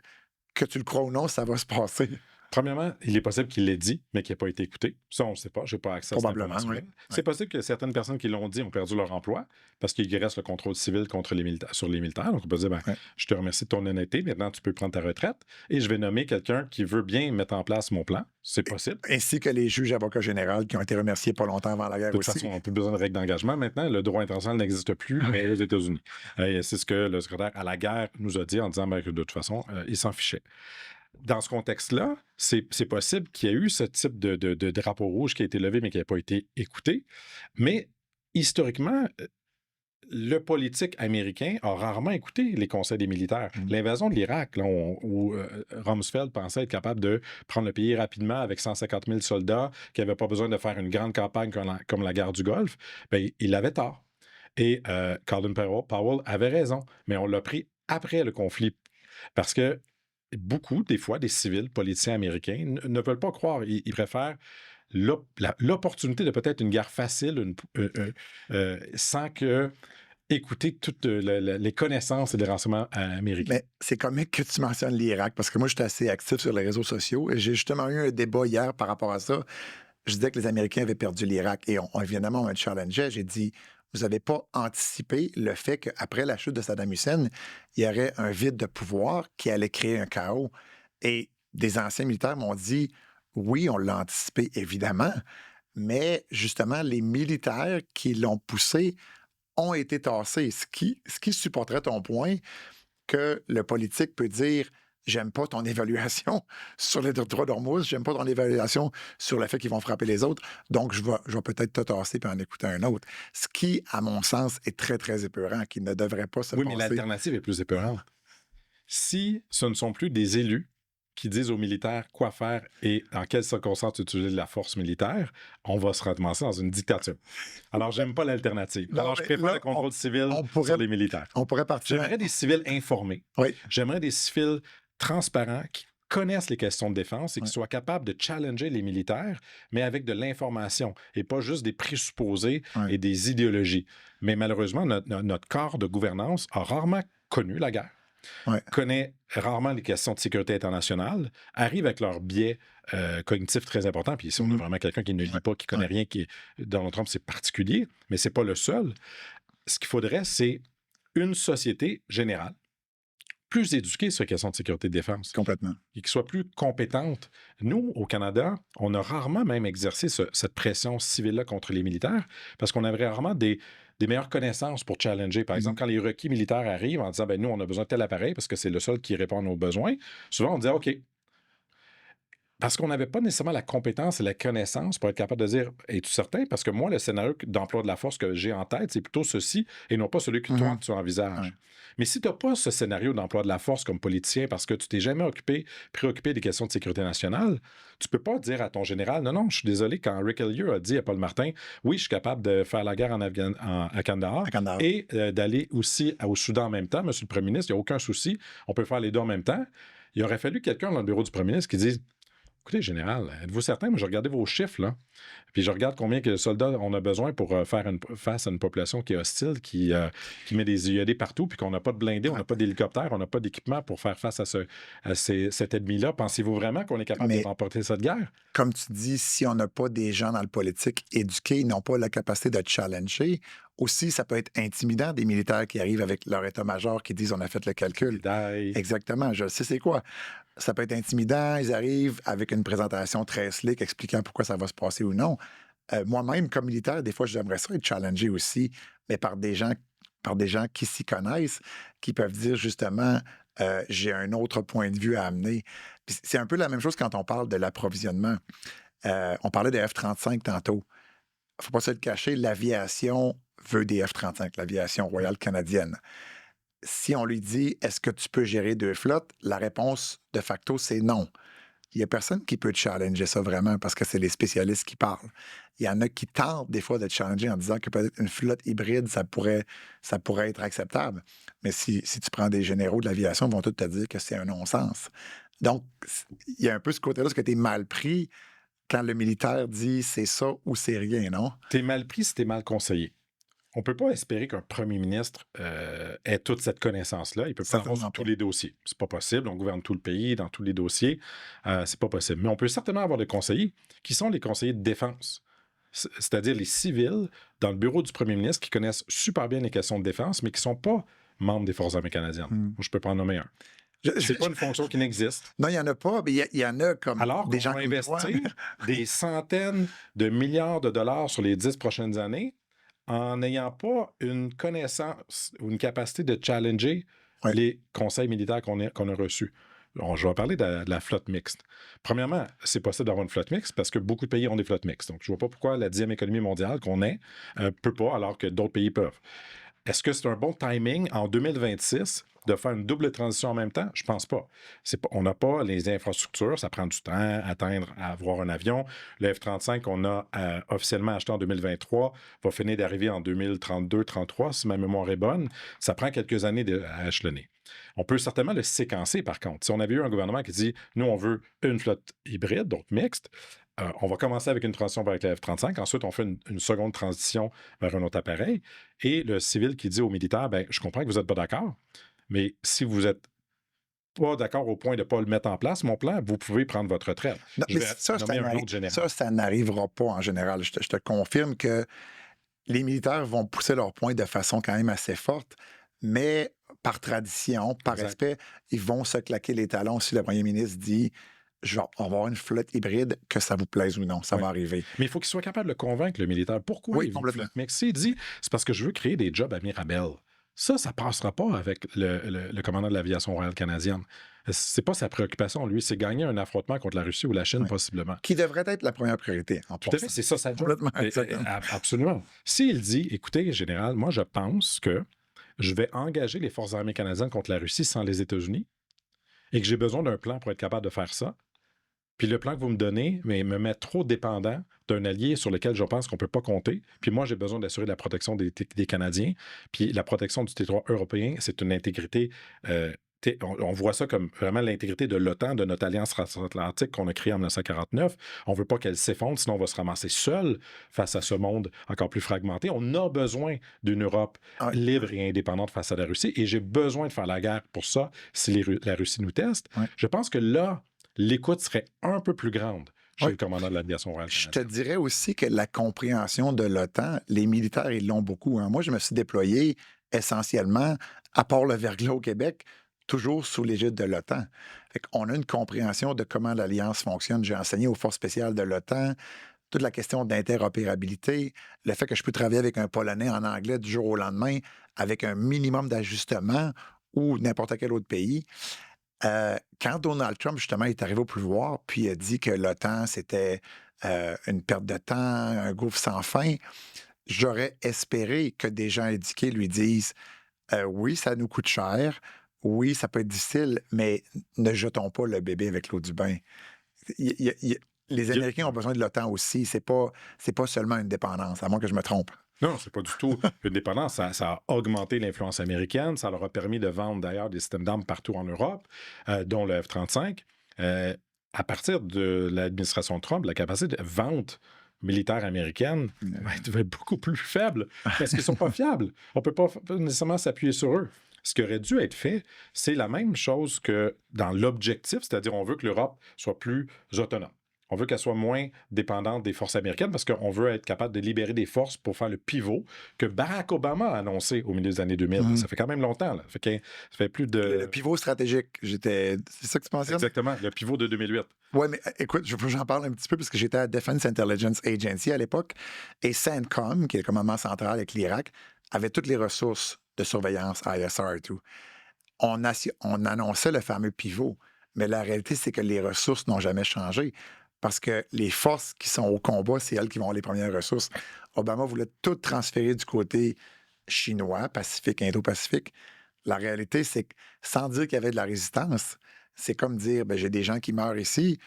S1: que tu le crois ou non, ça va se passer.
S2: Premièrement, il est possible qu'il l'ait dit, mais qu'il n'ait pas été écouté. Ça, on ne sait pas. Je n'ai pas accès à cette
S1: Probablement,
S2: information-là.
S1: oui.
S2: C'est
S1: Ouais.
S2: possible que certaines personnes qui l'ont dit ont perdu leur emploi parce qu'il reste le contrôle civil contre les sur les militaires. Donc, on peut dire,
S1: Ouais.
S2: je te remercie de ton honnêteté. Maintenant, tu peux prendre ta retraite et je vais nommer quelqu'un qui veut bien mettre en place mon plan. C'est possible.
S1: Ainsi que les juges avocats généraux qui ont été remerciés pas longtemps avant la guerre
S2: De toute
S1: aussi.
S2: façon, on n'a plus besoin de règles d'engagement maintenant. Le droit international n'existe plus, mais aux États-Unis. C'est ce que le secrétaire à la guerre nous a dit en disant que de toute façon, il s'en fichait. Dans ce contexte-là, c'est possible qu'il y ait eu ce type de drapeau rouge qui a été levé, mais qui n'a pas été écouté. Mais historiquement, le politique américain a rarement écouté les conseils des militaires. L'invasion de l'Irak, là, où Rumsfeld pensait être capable de prendre le pays rapidement avec 150 000 soldats, qui n'avaient pas besoin de faire une grande campagne comme la guerre du Golfe, bien, il avait tort. Et Colin Powell avait raison, mais on l'a pris après le conflit. Parce que beaucoup, des fois, des civils politiciens américains ne veulent pas croire. Ils préfèrent l'opportunité de peut-être une guerre facile sans que écouter toutes les connaissances et les renseignements américains.
S1: Mais c'est comique que tu mentionnes l'Irak, parce que moi, je suis assez actif sur les réseaux sociaux et j'ai justement eu un débat hier par rapport à ça. Je disais que les Américains avaient perdu l'Irak et évidemment, on me challengeait. J'ai dit, vous n'avez pas anticipé le fait qu'après la chute de Saddam Hussein, il y aurait un vide de pouvoir qui allait créer un chaos. Et des anciens militaires m'ont dit, oui, on l'a anticipé, évidemment, mais justement, les militaires qui l'ont poussé ont été tassés. Ce qui supporterait ton point que le politique peut dire j'aime pas ton évaluation sur les droits d'Ormuz, j'aime pas ton évaluation sur le fait qu'ils vont frapper les autres, donc je vais peut-être te tasser puis en écouter un autre. Ce qui, à mon sens, est très, très épeurant, qui ne devrait pas se
S2: Oui,
S1: passer.
S2: mais l'alternative est plus épeurante. Si ce ne sont plus des élus qui disent aux militaires quoi faire et en quelles circonstances utiliser la force militaire, on va se ramasser dans une dictature. Alors, j'aime pas l'alternative.
S1: Non,
S2: Alors, je
S1: mais
S2: préfère
S1: là,
S2: le contrôle civil
S1: pourrait-
S2: sur les militaires.
S1: On pourrait partir...
S2: J'aimerais des civils informés.
S1: Oui,
S2: J'aimerais des civils transparents qui connaissent les questions de défense et qui
S1: Ouais.
S2: soient capables de challenger les militaires, mais avec de l'information et pas juste des présupposés
S1: Ouais.
S2: et des idéologies. Mais malheureusement, notre corps de gouvernance a rarement connu la guerre,
S1: Ouais.
S2: connaît rarement les questions de sécurité internationale, arrive avec leur biais cognitif très important. Puis ici, on a vraiment quelqu'un qui ne lit pas, qui connaît rien, Donald Trump, c'est particulier, mais c'est pas le seul. Ce qu'il faudrait, c'est une société générale plus éduquée sur les questions de sécurité et de défense
S1: complètement.
S2: et qui soit plus compétente. Nous, au Canada, on a rarement même exercé cette pression civile-là contre les militaires parce qu'on avait rarement des meilleures connaissances pour challenger. Par exemple, quand les requis militaires arrivent en disant, nous, on a besoin de tel appareil parce que c'est le seul qui répond à nos besoins, souvent, on disait, OK. Parce qu'on n'avait pas nécessairement la compétence et la connaissance pour être capable de dire, es-tu certain? Parce que moi, le scénario d'emploi de la force que j'ai en tête, c'est plutôt ceci et non pas celui que toi, tu envisages.
S1: Ouais.
S2: Mais si tu n'as pas ce scénario d'emploi de la force comme politicien parce que tu t'es jamais préoccupé des questions de sécurité nationale, tu peux pas dire à ton général, non, je suis désolé, quand Rick Hillier a dit à Paul Martin, oui, je suis capable de faire la guerre à Kandahar
S1: À Kandahar.
S2: et d'aller aussi au Soudan en même temps, monsieur le premier ministre, il n'y a aucun souci, on peut faire les deux en même temps. Il aurait fallu quelqu'un dans le bureau du premier ministre qui dise, écoutez, général, êtes-vous certain? Moi, je regardais vos chiffres, là. Puis je regarde combien de soldats on a besoin pour faire face à une population qui est hostile, qui met des IED partout, puis qu'on n'a pas de blindés, on n'a pas d'hélicoptères, on n'a pas d'équipement pour faire face à cet ennemi-là. Pensez-vous vraiment qu'on est capable de remporter cette guerre?
S1: Comme tu dis, si on n'a pas des gens dans le politique éduqués, ils n'ont pas la capacité de challenger, aussi, ça peut être intimidant des militaires qui arrivent avec leur état-major qui disent on a fait le calcul. Exactement, je sais c'est quoi. Ça peut être intimidant, ils arrivent avec une présentation très slick expliquant pourquoi ça va se passer ou non. Moi-même, comme militaire, des fois, j'aimerais ça être challengé aussi, mais par des gens qui s'y connaissent, qui peuvent dire justement j'ai un autre point de vue à amener. Puis c'est un peu la même chose quand on parle de l'approvisionnement. On parlait des F-35 tantôt. Il ne faut pas se le cacher, l'aviation veut des F-35, l'aviation royale canadienne. Si on lui dit « Est-ce que tu peux gérer deux flottes? » La réponse, de facto, c'est non. il n'y a personne qui peut challenger ça vraiment parce que c'est les spécialistes qui parlent. Il y en a qui tentent des fois de challenger en disant que peut-être une flotte hybride, ça pourrait être acceptable. Mais si tu prends des généraux de l'aviation, ils vont tous te dire que c'est un non-sens. Donc, il y a un peu ce côté-là, ce que tu es mal pris quand le militaire dit c'est ça ou c'est rien, non?
S2: T'es mal pris si t'es mal conseillé. On ne peut pas espérer qu'un premier ministre ait toute cette connaissance-là. Il peut pas avoir sur
S1: Certainement
S2: tous
S1: pas.
S2: les dossiers. C'est pas possible. On gouverne tout le pays dans tous les dossiers. C'est pas possible. Mais on peut certainement avoir des conseillers qui sont les conseillers de défense. C'est-à-dire les civils dans le bureau du premier ministre qui connaissent super bien les questions de défense, mais qui ne sont pas membres des Forces armées canadiennes.
S1: Hmm.
S2: Je peux pas en nommer un. C'est pas une fonction qui n'existe.
S1: Non, il n'y en a pas, mais il y en a comme
S2: Alors
S1: des
S2: qu'on
S1: gens
S2: va
S1: comme toi.
S2: investir des centaines de milliards de dollars sur les 10 prochaines années en n'ayant pas une connaissance ou une capacité de challenger
S1: Ouais.
S2: les conseils militaires qu'on a reçus. Je vais parler de la flotte mixte. Premièrement, c'est possible d'avoir une flotte mixte parce que beaucoup de pays ont des flottes mixtes. Donc, je ne vois pas pourquoi la 10e économie mondiale qu'on est peut pas, alors que d'autres pays peuvent. Est-ce que c'est un bon timing en 2026 de faire une double transition en même temps? Je pense pas. On n'a pas les infrastructures, ça prend du temps à avoir un avion. Le F-35 qu'on a officiellement acheté en 2023 va finir d'arriver en 2032-33, si ma mémoire est bonne. Ça prend quelques années à échelonner. On peut certainement le séquencer, par contre. Si on avait eu un gouvernement qui dit « Nous, on veut une flotte hybride, donc mixte », on va commencer avec une transition vers le F-35. Ensuite, on fait une seconde transition vers un autre appareil. Et le civil qui dit aux militaires, ben, je comprends que vous n'êtes pas d'accord, mais si vous n'êtes pas d'accord au point de ne pas le mettre en place, mon plan, vous pouvez prendre votre retraite.
S1: Non,
S2: Je
S1: mais
S2: vais
S1: ça,
S2: nommer un autre général.
S1: ça n'arrivera pas en général. Je te confirme que les militaires vont pousser leur point de façon quand même assez forte, mais par tradition, par
S2: Exact.
S1: respect, ils vont se claquer les talons si le premier ministre dit je vais avoir une flotte hybride, que ça vous plaise ou non, ça
S2: Oui.
S1: va arriver.
S2: Mais il faut qu'il soit capable de le convaincre, le militaire. Pourquoi
S1: Oui,
S2: il veut une
S1: complètement.
S2: flotte mixte? S'il dit, c'est parce que je veux créer des jobs à Mirabel. Ça passera pas avec le commandant de l'aviation royale canadienne. C'est pas sa préoccupation, lui. C'est gagner un affrontement contre la Russie ou la Chine,
S1: Oui.
S2: possiblement.
S1: Qui devrait être la première priorité, en
S2: Tout à fait, c'est ça, sa job.
S1: Complètement, exactement.
S2: Absolument. S'il dit, écoutez, général, moi, je pense que je vais engager les forces armées canadiennes contre la Russie sans les États-Unis et que j'ai besoin d'un plan pour être capable de faire ça. Puis le plan que vous me donnez me met trop dépendant d'un allié sur lequel je pense qu'on ne peut pas compter. Puis moi, j'ai besoin d'assurer la protection des Canadiens. Puis la protection du territoire européen, c'est une intégrité. On voit ça comme vraiment l'intégrité de l'OTAN, de notre alliance transatlantique qu'on a créée en 1949. On ne veut pas qu'elle s'effondre, sinon on va se ramasser seul face à ce monde encore plus fragmenté. On a besoin d'une Europe
S1: Ouais.
S2: libre et indépendante face à la Russie. Et j'ai besoin de faire la guerre pour ça si la Russie nous teste.
S1: Ouais.
S2: Je pense que là, l'écoute serait un peu plus grande chez
S1: Oui.
S2: le commandant de l'aviation royale
S1: Je te
S2: canadienne.
S1: dirais aussi que la compréhension de l'OTAN, les militaires, ils l'ont beaucoup. Hein. Moi, je me suis déployé essentiellement, à part le verglas au Québec, toujours sous l'égide de l'OTAN. On a une compréhension de comment l'Alliance fonctionne. J'ai enseigné aux forces spéciales de l'OTAN, toute la question d'interopérabilité, le fait que je peux travailler avec un Polonais en anglais du jour au lendemain avec un minimum d'ajustement ou n'importe quel autre pays. Quand Donald Trump, justement, est arrivé au pouvoir, puis il a dit que l'OTAN, c'était une perte de temps, un gouffre sans fin, j'aurais espéré que des gens éduqués lui disent oui, ça nous coûte cher, oui, ça peut être difficile, mais ne jetons pas le bébé avec l'eau du bain. Les Américains ont besoin de l'OTAN aussi. C'est pas seulement une dépendance, à moins que je me trompe.
S2: Non, c'est pas du tout une dépendance. Ça a augmenté l'influence américaine. Ça leur a permis de vendre d'ailleurs des systèmes d'armes partout en Europe, dont le F-35. À partir de l'administration Trump, la capacité de vente militaire américaine devait être beaucoup plus faible parce qu'ils ne sont pas fiables. On ne peut pas nécessairement s'appuyer sur eux. Ce qui aurait dû être fait, c'est la même chose que dans l'objectif, c'est-à-dire on veut que l'Europe soit plus autonome. On veut qu'elle soit moins dépendante des forces américaines parce qu'on veut être capable de libérer des forces pour faire le pivot que Barack Obama a annoncé au milieu des années 2000.
S1: Mhm.
S2: Ça fait quand même longtemps. Là. Ça fait plus de...
S1: Le pivot stratégique, c'est ça que tu penses?
S2: Exactement, le pivot de 2008.
S1: Oui, mais écoute, je veux que j'en parle un petit peu parce que j'étais à Defense Intelligence Agency à l'époque et CENTCOM, qui est le commandement central avec l'Irak, avait toutes les ressources de surveillance ISR et tout. On annonçait le fameux pivot, mais la réalité, c'est que les ressources n'ont jamais changé parce que les forces qui sont au combat, c'est elles qui vont avoir les premières ressources. Obama voulait tout transférer du côté chinois, Pacifique, Indo-Pacifique. La réalité, c'est que sans dire qu'il y avait de la résistance, c'est comme dire, ben, j'ai des gens qui meurent ici,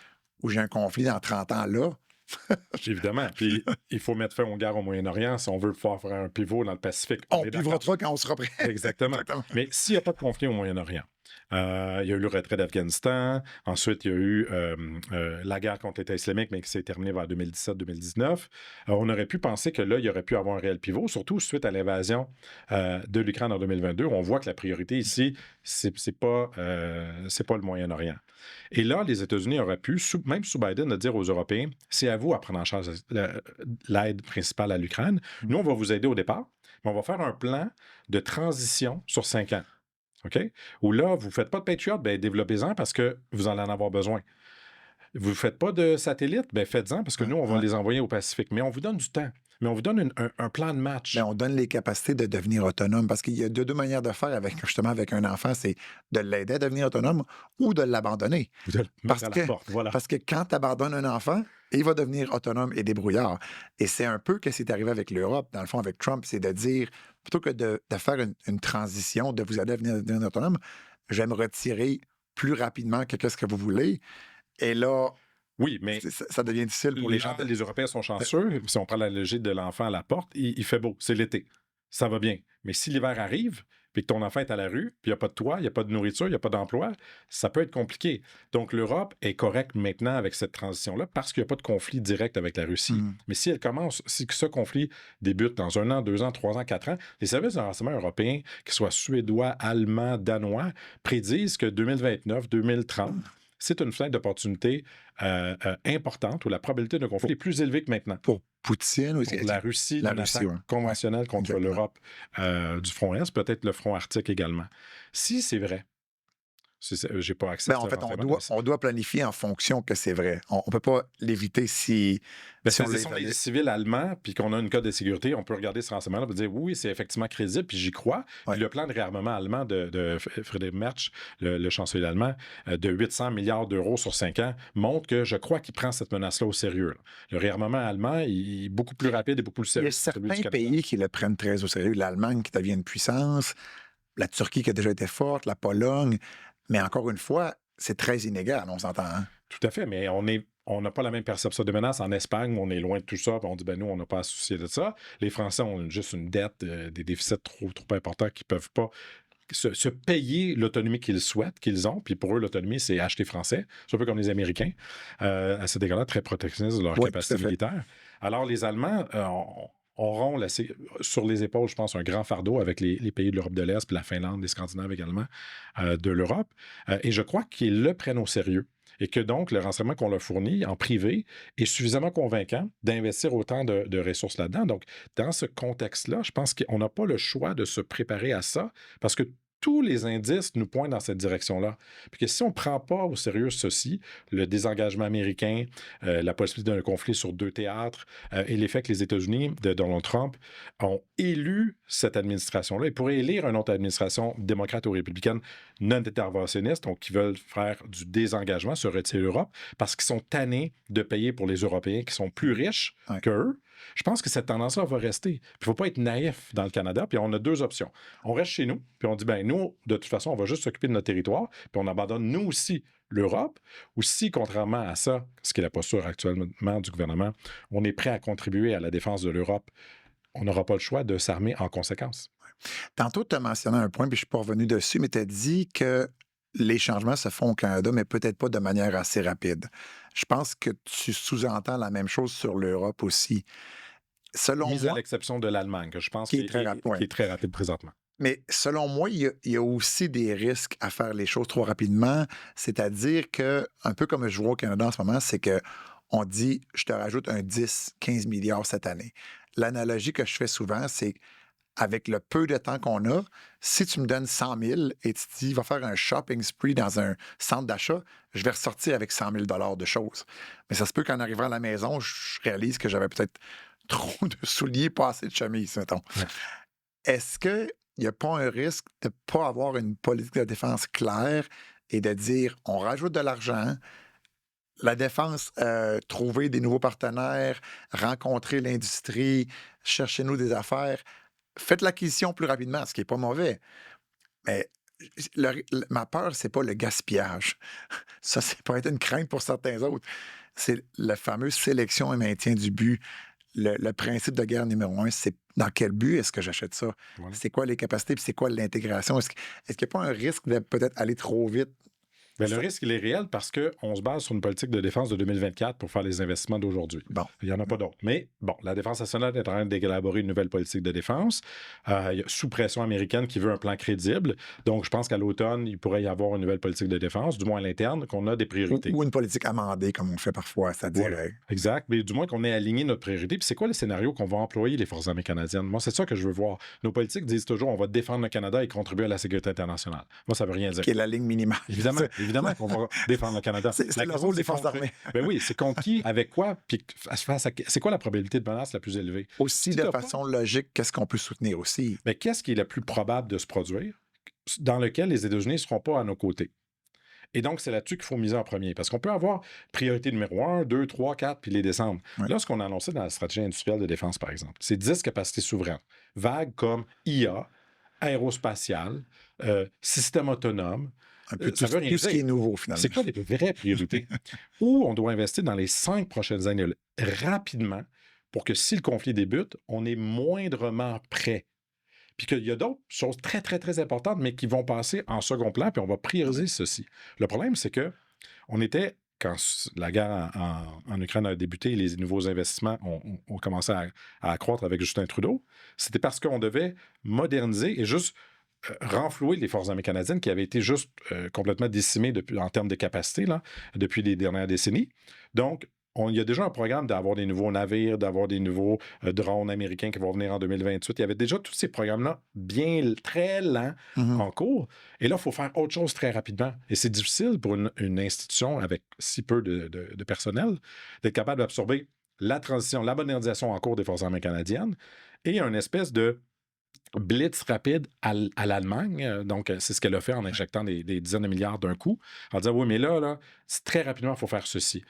S1: où j'ai un conflit dans 30 ans là,
S2: Évidemment. Puis il faut mettre fin aux guerres au Moyen-Orient si on veut pouvoir faire un pivot dans le Pacifique. On
S1: on
S2: est d'accord.
S1: pivotera quand on sera prêt.
S2: Exactement.
S1: Exactement.
S2: Mais s'il n'y a pas de conflit au Moyen-Orient, il y a eu le retrait d'Afghanistan. Ensuite, il y a eu la guerre contre l'État islamique, mais qui s'est terminée vers 2017-2019. On aurait pu penser que là, il y aurait pu avoir un réel pivot, surtout suite à l'invasion de l'Ukraine en 2022. On voit que la priorité ici, c'est pas le Moyen-Orient. Et là, les États-Unis auraient pu, même sous Biden, de dire aux Européens, c'est à vous à prendre en charge l'aide principale à l'Ukraine. Nous, on va vous aider au départ, mais on va faire un plan de transition sur 5 ans. OK? Où là, vous ne faites pas de Patriot, bien, développez-en parce que vous allez en avoir besoin. Vous ne faites pas de satellites, bien, faites-en parce que nous, on va les envoyer au Pacifique. Mais on vous donne du temps. Mais on vous donne un plan de match.
S1: Mais on donne les capacités de devenir autonome parce qu'il y a deux manières de faire justement avec un enfant, c'est de l'aider à devenir autonome ou de l'abandonner.
S2: Vous allez le mettre à la porte, voilà.
S1: Parce que quand tu abandonnes un enfant, il va devenir autonome et débrouillard. Et c'est un peu ce qui est arrivé avec l'Europe, dans le fond, avec Trump, c'est de dire, plutôt que de faire une transition, de vous aider à devenir autonome, je vais me retirer plus rapidement que qu'est-ce que vous voulez. Et là,
S2: oui, mais
S1: ça devient difficile pour les gens.
S2: Les Européens sont chanceux. Si on prend la logique de l'enfant à la porte, il fait beau, c'est l'été. Ça va bien. Mais si l'hiver arrive, puis que ton enfant est à la rue, puis il n'y a pas de toit, il n'y a pas de nourriture, il n'y a pas d'emploi, ça peut être compliqué. Donc, l'Europe est correcte maintenant avec cette transition-là parce qu'il n'y a pas de conflit direct avec la Russie. Mais si elle commence, si ce conflit débute dans 1 an, 2 ans, 3 ans, 4 ans, les services de renseignement européens, qu'ils soient suédois, allemands, danois, prédisent que 2029, 2030, c'est une fenêtre d'opportunité importante où la probabilité d'un conflit est plus élevée que maintenant.
S1: Pour Poutine ou
S2: Pour la Russie, une attaque conventionnelle contre l'Europe du front Est, peut-être le front Arctique également. Si c'est vrai, j'ai pas accès à
S1: en fait, on doit planifier en fonction que c'est vrai. On ne peut pas l'éviter si...
S2: Si on est des civils allemands puis qu'on a une code de sécurité, on peut regarder ce renseignement-là et dire oui, c'est effectivement crédible, puis j'y crois. Puis le plan de réarmement allemand de Friedrich Merz, le chancelier allemand, de 800 milliards d'euros sur 5 ans, montre que je crois qu'il prend cette menace-là au sérieux. Le réarmement allemand il est beaucoup plus rapide et beaucoup plus sérieux.
S1: Il y a certains pays qui le prennent très au sérieux. L'Allemagne qui devient une puissance, la Turquie qui a déjà été forte, la Pologne. Mais encore une fois, c'est très inégal, on s'entend. Hein?
S2: Tout à fait, mais on n'a pas la même perception de menace. En Espagne, on est loin de tout ça, puis on dit, ben nous, on n'a pas à se soucier de ça. Les Français ont juste une dette, des déficits trop importants qui ne peuvent pas se payer l'autonomie qu'ils souhaitent, qu'ils ont. Puis pour eux, l'autonomie, c'est acheter français. C'est un peu comme les Américains, à cet égard-là, très protectionnistes de leur capacité militaire. Alors, les Allemands auront sur les épaules, je pense, un grand fardeau avec les pays de l'Europe de l'Est, puis la Finlande, les Scandinaves également, de l'Europe. Et je crois qu'ils le prennent au sérieux. Et que donc, le renseignement qu'on leur fournit en privé est suffisamment convaincant d'investir autant de ressources là-dedans. Donc, dans ce contexte-là, je pense qu'on n'a pas le choix de se préparer à ça parce que tous les indices nous pointent dans cette direction-là. Puis que si on ne prend pas au sérieux ceci, le désengagement américain, la possibilité d'un conflit sur 2 théâtres et l'effet que les États-Unis de Donald Trump ont élu cette administration-là, ils pourraient élire une autre administration démocrate ou républicaine non interventionniste, donc qui veulent faire du désengagement, se retirer de l'Europe, parce qu'ils sont tannés de payer pour les Européens qui sont plus riches qu'eux. Je pense que cette tendance-là va rester. Puis il ne faut pas être naïf dans le Canada. Puis on a 2 options. On reste chez nous, puis on dit, ben nous, de toute façon, on va juste s'occuper de notre territoire, puis on abandonne nous aussi l'Europe. Ou si, contrairement à ça, ce qui est la posture actuellement du gouvernement, on est prêt à contribuer à la défense de l'Europe, on n'aura pas le choix de s'armer en conséquence.
S1: Tantôt, tu as mentionné un point, puis je ne suis pas revenu dessus, mais tu as dit que les changements se font au Canada, mais peut-être pas de manière assez rapide. Je pense que tu sous-entends la même chose sur l'Europe aussi. Selon
S2: Mise
S1: moi,
S2: à l'exception de l'Allemagne, que je pense
S1: qui est très rapide,
S2: qui est très rapide présentement.
S1: Mais selon moi, il y a aussi des risques à faire les choses trop rapidement. C'est-à-dire que, un peu comme je vois au Canada en ce moment, c'est que on dit, je te rajoute un 10, 15 milliards cette année. L'analogie que je fais souvent, c'est avec le peu de temps qu'on a, si tu me donnes 100 000 et tu te dis, va faire un shopping spree dans un centre d'achat, je vais ressortir avec 100 000 de choses. Mais ça se peut qu'en arrivant à la maison, je réalise que j'avais peut-être trop de souliers, pas assez de chemise, mettons.
S2: Ouais.
S1: Est-ce qu'il n'y a pas un risque de ne pas avoir une politique de défense claire et de dire, on rajoute de l'argent, la défense, trouver des nouveaux partenaires, rencontrer l'industrie, chercher nous des affaires, faites l'acquisition plus rapidement, ce qui n'est pas mauvais. Mais Ma peur, c'est pas le gaspillage. Ça, c'est peut être une crainte pour certains autres. C'est la fameuse sélection et maintien du but. Le principe de guerre numéro un, c'est dans quel but est-ce que j'achète ça?
S2: Voilà.
S1: C'est quoi les capacités, puis c'est quoi l'intégration? Est-ce qu'il n'y a pas un risque de peut-être aller trop vite?
S2: Bien, le risque, il est réel parce qu'on se base sur une politique de défense de 2024 pour faire les investissements d'aujourd'hui.
S1: Bon.
S2: Il n'y en a pas d'autres. Mais bon, la Défense nationale est en train d'élaborer une nouvelle politique de défense. Il y a sous pression américaine qui veut un plan crédible. Donc, je pense qu'à l'automne, il pourrait y avoir une nouvelle politique de défense, du moins à l'interne, qu'on a des priorités.
S1: Ou une politique amendée, comme on fait parfois, c'est-à-dire...
S2: Voilà. Exact. Mais du moins qu'on ait aligné notre priorité. Puis c'est quoi le scénario qu'on va employer les Forces armées canadiennes? Moi, c'est ça que je veux voir. Nos politiques disent toujours on va défendre le Canada et contribuer à la sécurité internationale. Moi, ça veut rien dire.
S1: Qui est la ligne minimale.
S2: Évidemment qu'on va défendre le Canada.
S1: C'est le rôle des Forces armées.
S2: Ben oui, c'est contre qui, avec quoi, puis c'est quoi la probabilité de menace la plus élevée?
S1: Aussi, de façon logique, qu'est-ce qu'on peut soutenir aussi?
S2: Mais qu'est-ce qui est le plus probable de se produire dans lequel les États-Unis ne seront pas à nos côtés? Et donc, c'est là-dessus qu'il faut miser en premier. Parce qu'on peut avoir priorité numéro 1, 2, 3, 4, puis les descendre.
S1: Ouais.
S2: Là, ce qu'on a annoncé dans la stratégie industrielle de défense, par exemple, c'est 10 capacités souveraines, vagues comme IA, aérospatiale, système autonome.
S1: Un peu
S2: Ça
S1: tout,
S2: veut rien
S1: tout ce
S2: dire.
S1: qui est nouveau, finalement.
S2: C'est quoi les vraies priorités? Où on doit investir dans les 5 prochaines années rapidement pour que si le conflit débute, on est moindrement prêt. Puis qu'il y a d'autres choses très, très, très importantes, mais qui vont passer en second plan, puis on va prioriser ceci. Le problème, c'est que on était, quand la guerre en Ukraine a débuté, les nouveaux investissements ont commencé à accroître avec Justin Trudeau, c'était parce qu'on devait moderniser et juste renflouer les forces armées canadiennes qui avaient été juste complètement décimées en termes de capacité là, depuis les dernières décennies. Donc, il y a déjà un programme d'avoir des nouveaux navires, d'avoir des nouveaux drones américains qui vont venir en 2028. Il y avait déjà tous ces programmes-là bien très lents en cours. Et là, il faut faire autre chose très rapidement. Et c'est difficile pour une institution avec si peu de personnel d'être capable d'absorber la transition, la modernisation en cours des forces armées canadiennes et une espèce de blitz rapide à l'Allemagne. Donc, c'est ce qu'elle a fait en injectant des dizaines de milliards d'un coup, en disant, oui, mais là c'est très rapidement, il faut faire ceci.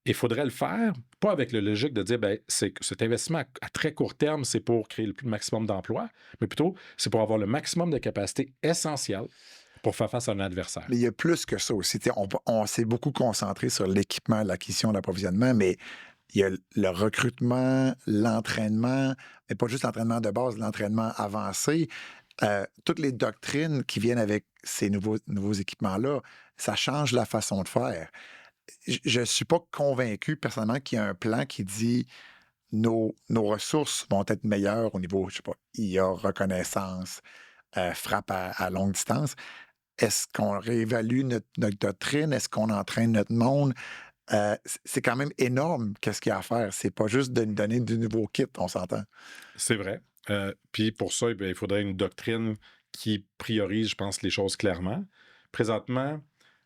S2: Il faudrait le faire, pas avec le logique de dire, ben, cet investissement à très court terme, c'est pour créer le maximum d'emplois, mais plutôt, c'est pour avoir le maximum de capacité essentielle pour faire face à un adversaire.
S1: Mais il y a plus que ça aussi. On s'est beaucoup concentré sur l'équipement, l'acquisition, l'approvisionnement, mais il y a le recrutement, l'entraînement, mais pas juste l'entraînement de base, l'entraînement avancé. Toutes les doctrines qui viennent avec ces nouveaux équipements-là, ça change la façon de faire. Je ne suis pas convaincu, personnellement, qu'il y a un plan qui dit nos ressources vont être meilleures au niveau, je sais pas, IA, reconnaissance, frappe à longue distance. Est-ce qu'on réévalue notre doctrine? Est-ce qu'on entraîne notre monde? C'est quand même énorme qu'est-ce qu'il y a à faire. C'est pas juste de nous donner du nouveau kit, on s'entend.
S2: C'est vrai. Puis pour ça, il faudrait une doctrine qui priorise, je pense, les choses clairement. Présentement,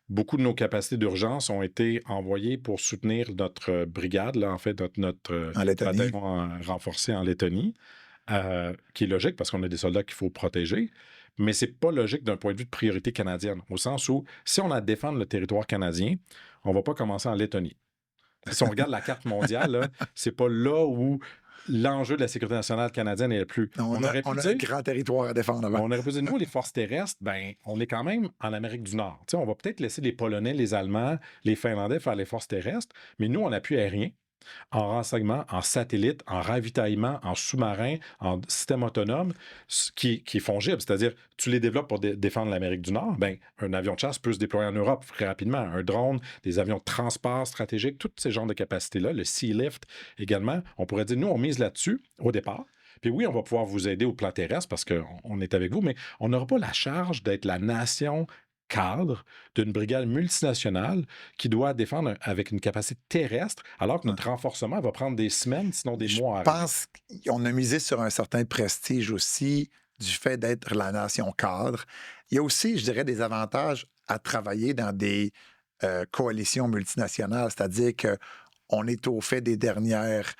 S2: beaucoup de nos capacités d'urgence ont été envoyées pour soutenir notre brigade, là, en fait, notre bataillon renforcé en Lettonie, qui est logique parce qu'on a des soldats qu'il faut protéger. Mais c'est pas logique d'un point de vue de priorité canadienne, au sens où, si on a à défendre le territoire canadien, on va pas commencer en Lettonie. Si on regarde la carte mondiale, c'est pas là où l'enjeu de la sécurité nationale canadienne est le plus.
S1: On a un grand territoire à défendre avant.
S2: On aurait pu dire, nous, les forces terrestres, ben, on est quand même en Amérique du Nord. T'sais, on va peut-être laisser les Polonais, les Allemands, les Finlandais faire les forces terrestres, mais nous, en appui aérien, en renseignement, en satellite, en ravitaillement, en sous-marin, en système autonome, qui est fongible. C'est-à-dire, tu les développes pour défendre l'Amérique du Nord, ben, un avion de chasse peut se déployer en Europe très rapidement. Un drone, des avions de transport stratégique, tous ces genres de capacités-là, le Sea Lift également, on pourrait dire, nous, on mise là-dessus au départ. Puis oui, on va pouvoir vous aider au plan terrestre parce qu'on est avec vous, mais on n'aura pas la charge d'être la nation cadre d'une brigade multinationale qui doit défendre avec une capacité terrestre, alors que notre renforcement va prendre des semaines, sinon des mois.
S1: Je pense qu'on a misé sur un certain prestige aussi du fait d'être la nation cadre. Il y a aussi, je dirais, des avantages à travailler dans des coalitions multinationales, c'est-à-dire qu'on est au fait des dernières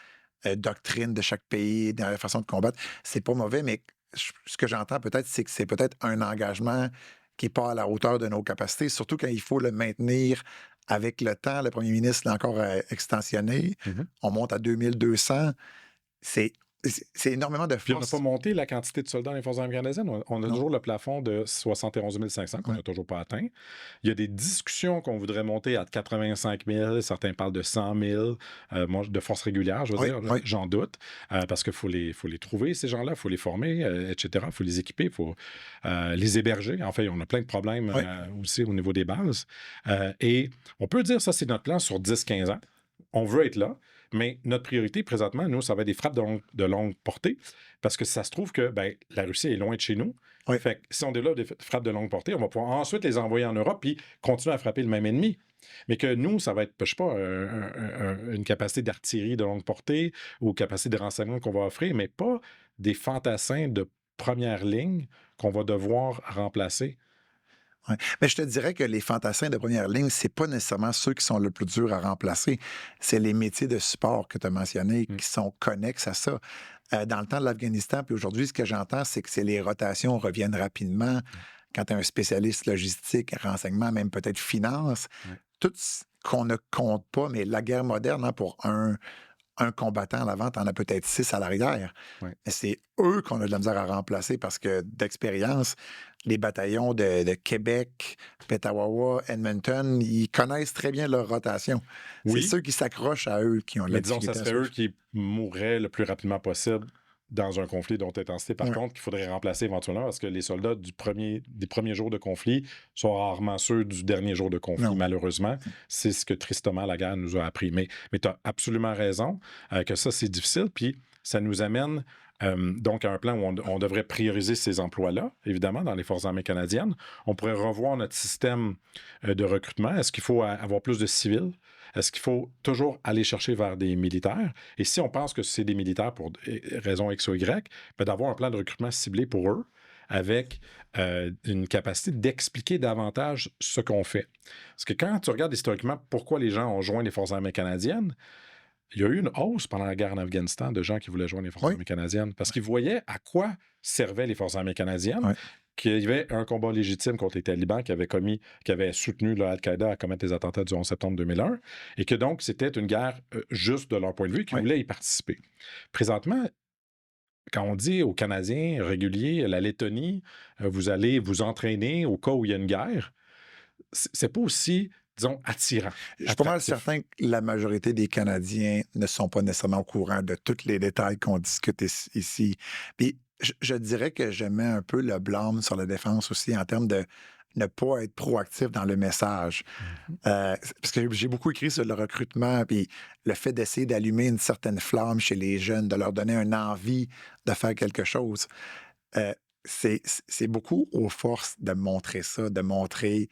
S1: doctrines de chaque pays, des dernières façons de combattre. C'est pas mauvais, mais ce que j'entends peut-être, c'est que c'est peut-être un engagement qui n'est pas à la hauteur de nos capacités, surtout quand il faut le maintenir avec le temps. Le premier ministre l'a encore extensionné. On monte à 2200. C'est c'est énormément de
S2: Puis on n'a pas
S1: force.
S2: monté la quantité de soldats dans les forces armées canadiennes. On a
S1: Non.
S2: toujours le plafond de 71 500 qu'on
S1: Ouais.
S2: n'a toujours pas atteint. Il y a des discussions qu'on voudrait monter à 85 000. Certains parlent de 100 000 moi, de forces régulières, je veux
S1: Oui,
S2: dire.
S1: oui.
S2: J'en doute. Parce qu'il faut les trouver, ces gens-là. Il faut les former, etc. Il faut les équiper. Il faut les héberger. En fait, on a plein de problèmes
S1: Oui.
S2: aussi au niveau des bases. Et on peut dire ça, c'est notre plan sur 10-15 ans. On veut être là. Mais notre priorité, présentement, nous, ça va être des frappes de longue portée, parce que ça se trouve que ben, la Russie est loin de chez nous.
S1: Oui.
S2: Fait que si on développe des frappes de longue portée, on va pouvoir ensuite les envoyer en Europe puis continuer à frapper le même ennemi. Mais que nous, ça va être, je sais pas, une capacité d'artillerie de longue portée ou capacité de renseignement qu'on va offrir, mais pas des fantassins de première ligne qu'on va devoir remplacer.
S1: Ouais. Mais je te dirais que les fantassins de première ligne, c'est pas nécessairement ceux qui sont le plus durs à remplacer. C'est les métiers de support que tu as mentionnés
S2: Mm.
S1: qui sont connexes à ça. Dans le temps de l'Afghanistan, puis aujourd'hui, ce que j'entends, c'est que les rotations reviennent rapidement. Quand tu es un spécialiste logistique, renseignement, même peut-être finance,
S2: Ouais.
S1: tout ce qu'on ne compte pas, mais la guerre moderne, hein, pour un combattant à l'avant, tu en as peut-être 6 à l'arrière.
S2: Ouais.
S1: Mais c'est eux qu'on a de la misère à remplacer parce que d'expérience, les bataillons de Québec, Petawawa, Edmonton, ils connaissent très bien leur rotation. C'est
S2: Oui,
S1: ceux qui s'accrochent à eux qui ont de la
S2: mais disons, ça
S1: difficulté à
S2: serait eux
S1: suivre.
S2: qui mourraient le plus rapidement possible dans un conflit de haute intensité. Par
S1: Ouais.
S2: contre, qu'il faudrait remplacer éventuellement parce que les soldats des premiers jours de conflit sont rarement ceux du dernier jour de conflit,
S1: Non.
S2: malheureusement. C'est ce que tristement la guerre nous a appris. Mais tu as absolument raison que ça, c'est difficile. Puis ça nous amène donc à un plan où on devrait prioriser ces emplois-là, évidemment, dans les forces armées canadiennes. On pourrait revoir notre système de recrutement. Est-ce qu'il faut avoir plus de civils? Est-ce qu'il faut toujours aller chercher vers des militaires? Et si on pense que c'est des militaires pour raisons X ou Y, ben d'avoir un plan de recrutement ciblé pour eux avec une capacité d'expliquer davantage ce qu'on fait. Parce que quand tu regardes historiquement pourquoi les gens ont joint les forces armées canadiennes, il y a eu une hausse pendant la guerre en Afghanistan de gens qui voulaient joindre les forces
S1: Oui.
S2: armées canadiennes parce qu'ils voyaient à quoi servaient les forces armées canadiennes,
S1: Ouais.
S2: qu'il y avait un combat légitime contre les talibans qui avait soutenu Al-Qaïda à commettre les attentats du 11 septembre 2001 et que donc c'était une guerre juste de leur point de vue, qui
S1: Oui.
S2: voulaient y participer. Présentement, quand on dit aux Canadiens réguliers, la Lettonie, vous allez vous entraîner au cas où il y a une guerre, c'est pas aussi, disons, attirant,
S1: Je suis pas mal
S2: attractif.
S1: certain que la majorité des Canadiens ne sont pas nécessairement au courant de tous les détails qu'on discute ici. Puis je dirais que je mets un peu le blâme sur la défense aussi en termes de ne pas être proactif dans le message.
S2: Mhm.
S1: Parce que j'ai beaucoup écrit sur le recrutement, puis le fait d'essayer d'allumer une certaine flamme chez les jeunes, de leur donner une envie de faire quelque chose. Euh, c'est beaucoup aux forces de montrer ça, de montrer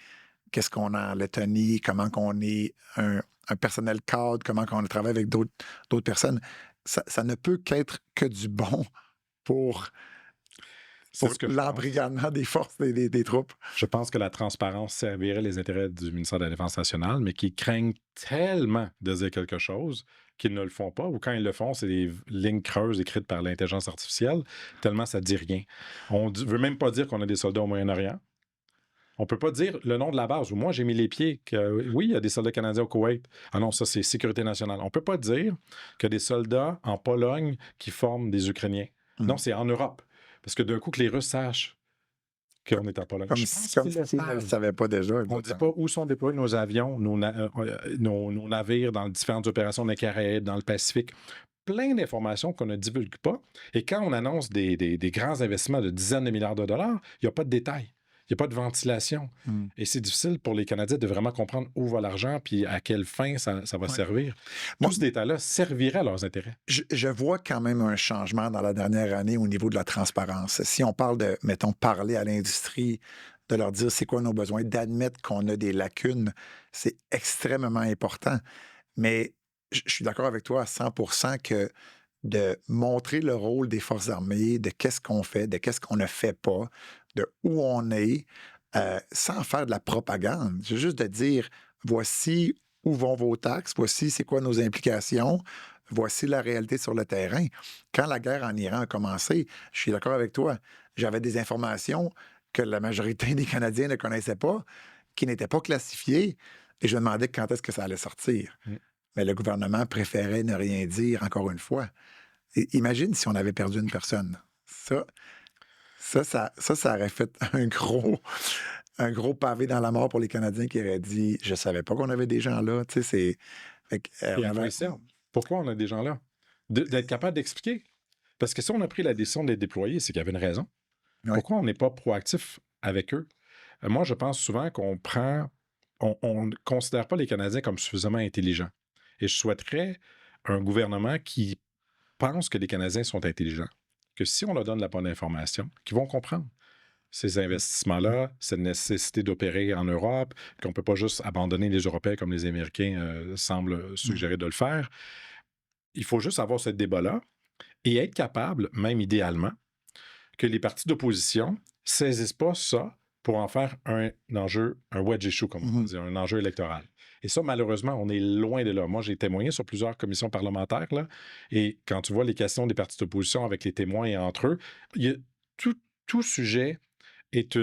S1: qu'est-ce qu'on a en Lettonie, comment qu'on est un personnel cadre, comment qu'on travaille avec d'autres personnes. Ça ne peut qu'être que du bon pour,
S2: C'est
S1: pour
S2: ce que je pense.
S1: l'embrigadement des forces des troupes.
S2: Je pense que la transparence servirait les intérêts du ministère de la Défense nationale, mais qu'ils craignent tellement de dire quelque chose qu'ils ne le font pas, ou quand ils le font, c'est des lignes creuses écrites par l'intelligence artificielle, tellement ça ne dit rien. On ne veut même pas dire qu'on a des soldats au Moyen-Orient. On ne peut pas dire le nom de la base, où moi j'ai mis les pieds, que oui, il y a des soldats canadiens au Koweït. Ah non, ça c'est sécurité nationale. On ne peut pas dire qu'il y a des soldats en Pologne qui forment des Ukrainiens. Non, c'est en Europe. Parce que d'un coup, que les Russes sachent qu'on est en Pologne.
S1: Comme
S2: Je
S1: si,
S2: pense
S1: comme
S2: qu'ils le
S1: s'ils ne le
S2: savent.
S1: savaient pas déjà.
S2: On ne dit pas où sont déployés nos avions, nos navires dans différentes opérations dans les Caraïbes, dans le Pacifique. Plein d'informations qu'on ne divulgue pas. Et quand on annonce des grands investissements de dizaines de milliards de dollars, il n'y a pas de détails. Il n'y a pas de ventilation.
S1: Mm.
S2: Et c'est difficile pour les Canadiens de vraiment comprendre où va l'argent puis à quelle fin ça va servir.
S1: Moi,
S2: Tout ce détail-là servirait à leurs intérêts.
S1: je vois quand même un changement dans la dernière année au niveau de la transparence. Si on parle de, mettons, parler à l'industrie, de leur dire c'est quoi nos besoins, d'admettre qu'on a des lacunes, c'est extrêmement important. Mais je suis d'accord avec toi à 100% que de montrer le rôle des forces armées, de qu'est-ce qu'on fait, de qu'est-ce qu'on ne fait pas, de où on est, sans faire de la propagande. C'est juste de dire, voici où vont vos taxes, voici c'est quoi nos implications, voici la réalité sur le terrain. Quand la guerre en Iran a commencé, je suis d'accord avec toi, j'avais des informations que la majorité des Canadiens ne connaissaient pas, qui n'étaient pas classifiées, et je me demandais quand est-ce que ça allait sortir.
S2: Mm.
S1: Mais le gouvernement préférait ne rien dire, encore une fois. Imagine si on avait perdu une personne. Ça aurait fait un gros pavé dans la mort pour les Canadiens qui auraient dit « Je savais pas qu'on avait des gens là. » Tu sais, c'est... Fait que,
S2: Et à vrai terme, pourquoi on a des gens là? D'être capable d'expliquer. Parce que si on a pris la décision de les déployer, c'est qu'il y avait une raison.
S1: Ouais.
S2: Pourquoi on n'est pas proactif avec eux? Moi, je pense souvent on ne considère pas les Canadiens comme suffisamment intelligents. Et je souhaiterais un gouvernement qui pense que les Canadiens sont intelligents, que si on leur donne la bonne information, qu'ils vont comprendre ces investissements-là, cette nécessité d'opérer en Europe, qu'on ne peut pas juste abandonner les Européens comme les Américains semblent suggérer de le faire. Il faut juste avoir ce débat-là et être capable, même idéalement, que les partis d'opposition ne saisissent pas ça pour en faire un enjeu, un wedge issue, comme on dit, un enjeu électoral. Et ça, malheureusement, on est loin de là. Moi, j'ai témoigné sur plusieurs commissions parlementaires, là, et quand tu vois les questions des partis d'opposition avec les témoins et entre eux, tout sujet est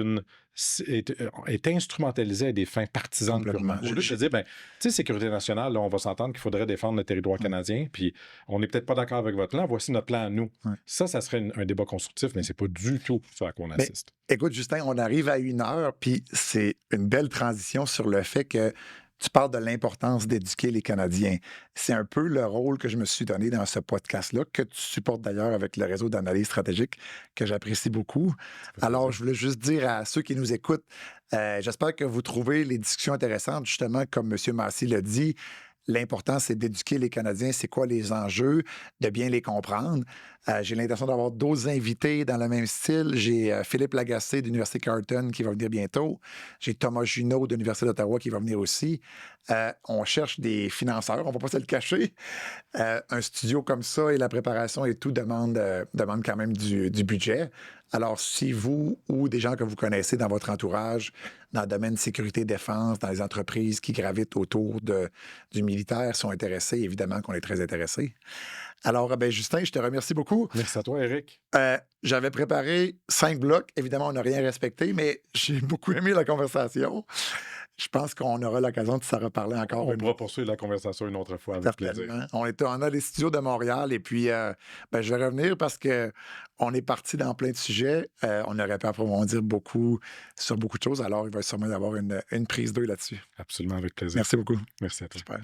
S2: instrumentalisé à des fins partisanes purement. Au lieu de se dire, tu sais, sécurité nationale, là, on va s'entendre qu'il faudrait défendre le territoire canadien, puis on n'est peut-être pas d'accord avec votre plan, voici notre plan à nous. Ça serait un débat constructif, mais c'est pas du tout ce à quoi on assiste.
S1: Écoute, Justin, on arrive à 1 heure, puis c'est une belle transition sur le fait que tu parles de l'importance d'éduquer les Canadiens. C'est un peu le rôle que je me suis donné dans ce podcast-là, que tu supportes d'ailleurs avec le réseau d'analyse stratégique, que j'apprécie beaucoup. Alors, je voulais juste dire à ceux qui nous écoutent, j'espère que vous trouvez les discussions intéressantes, justement, comme M. Massy l'a dit. L'important, c'est d'éduquer les Canadiens, c'est quoi les enjeux, de bien les comprendre. J'ai l'intention d'avoir d'autres invités dans le même style. J'ai Philippe Lagacé de l'Université Carleton qui va venir bientôt. J'ai Thomas Junot de l'Université d'Ottawa qui va venir aussi. On cherche des financeurs, on ne va pas se le cacher. Un studio comme ça et la préparation et tout demande quand même du budget. Alors, si vous ou des gens que vous connaissez dans votre entourage, dans le domaine de sécurité et défense, dans les entreprises qui gravitent autour du militaire sont intéressés, évidemment qu'on est très intéressés. Alors, Justin, je te remercie beaucoup.
S2: Merci à toi, Éric.
S1: J'avais préparé 5 blocs. Évidemment, on n'a rien respecté, mais j'ai beaucoup aimé la conversation. Je pense qu'on aura l'occasion de s'en reparler encore.
S2: On pourra poursuivre la conversation une autre fois avec plaisir.
S1: On a les studios de Montréal et puis je vais revenir parce qu'on est parti dans plein de sujets. On aurait pu approfondir sur beaucoup de choses. Alors, il va sûrement y avoir une prise 2 là-dessus.
S2: Absolument, avec plaisir.
S1: Merci beaucoup.
S2: Merci à toi.
S1: Super.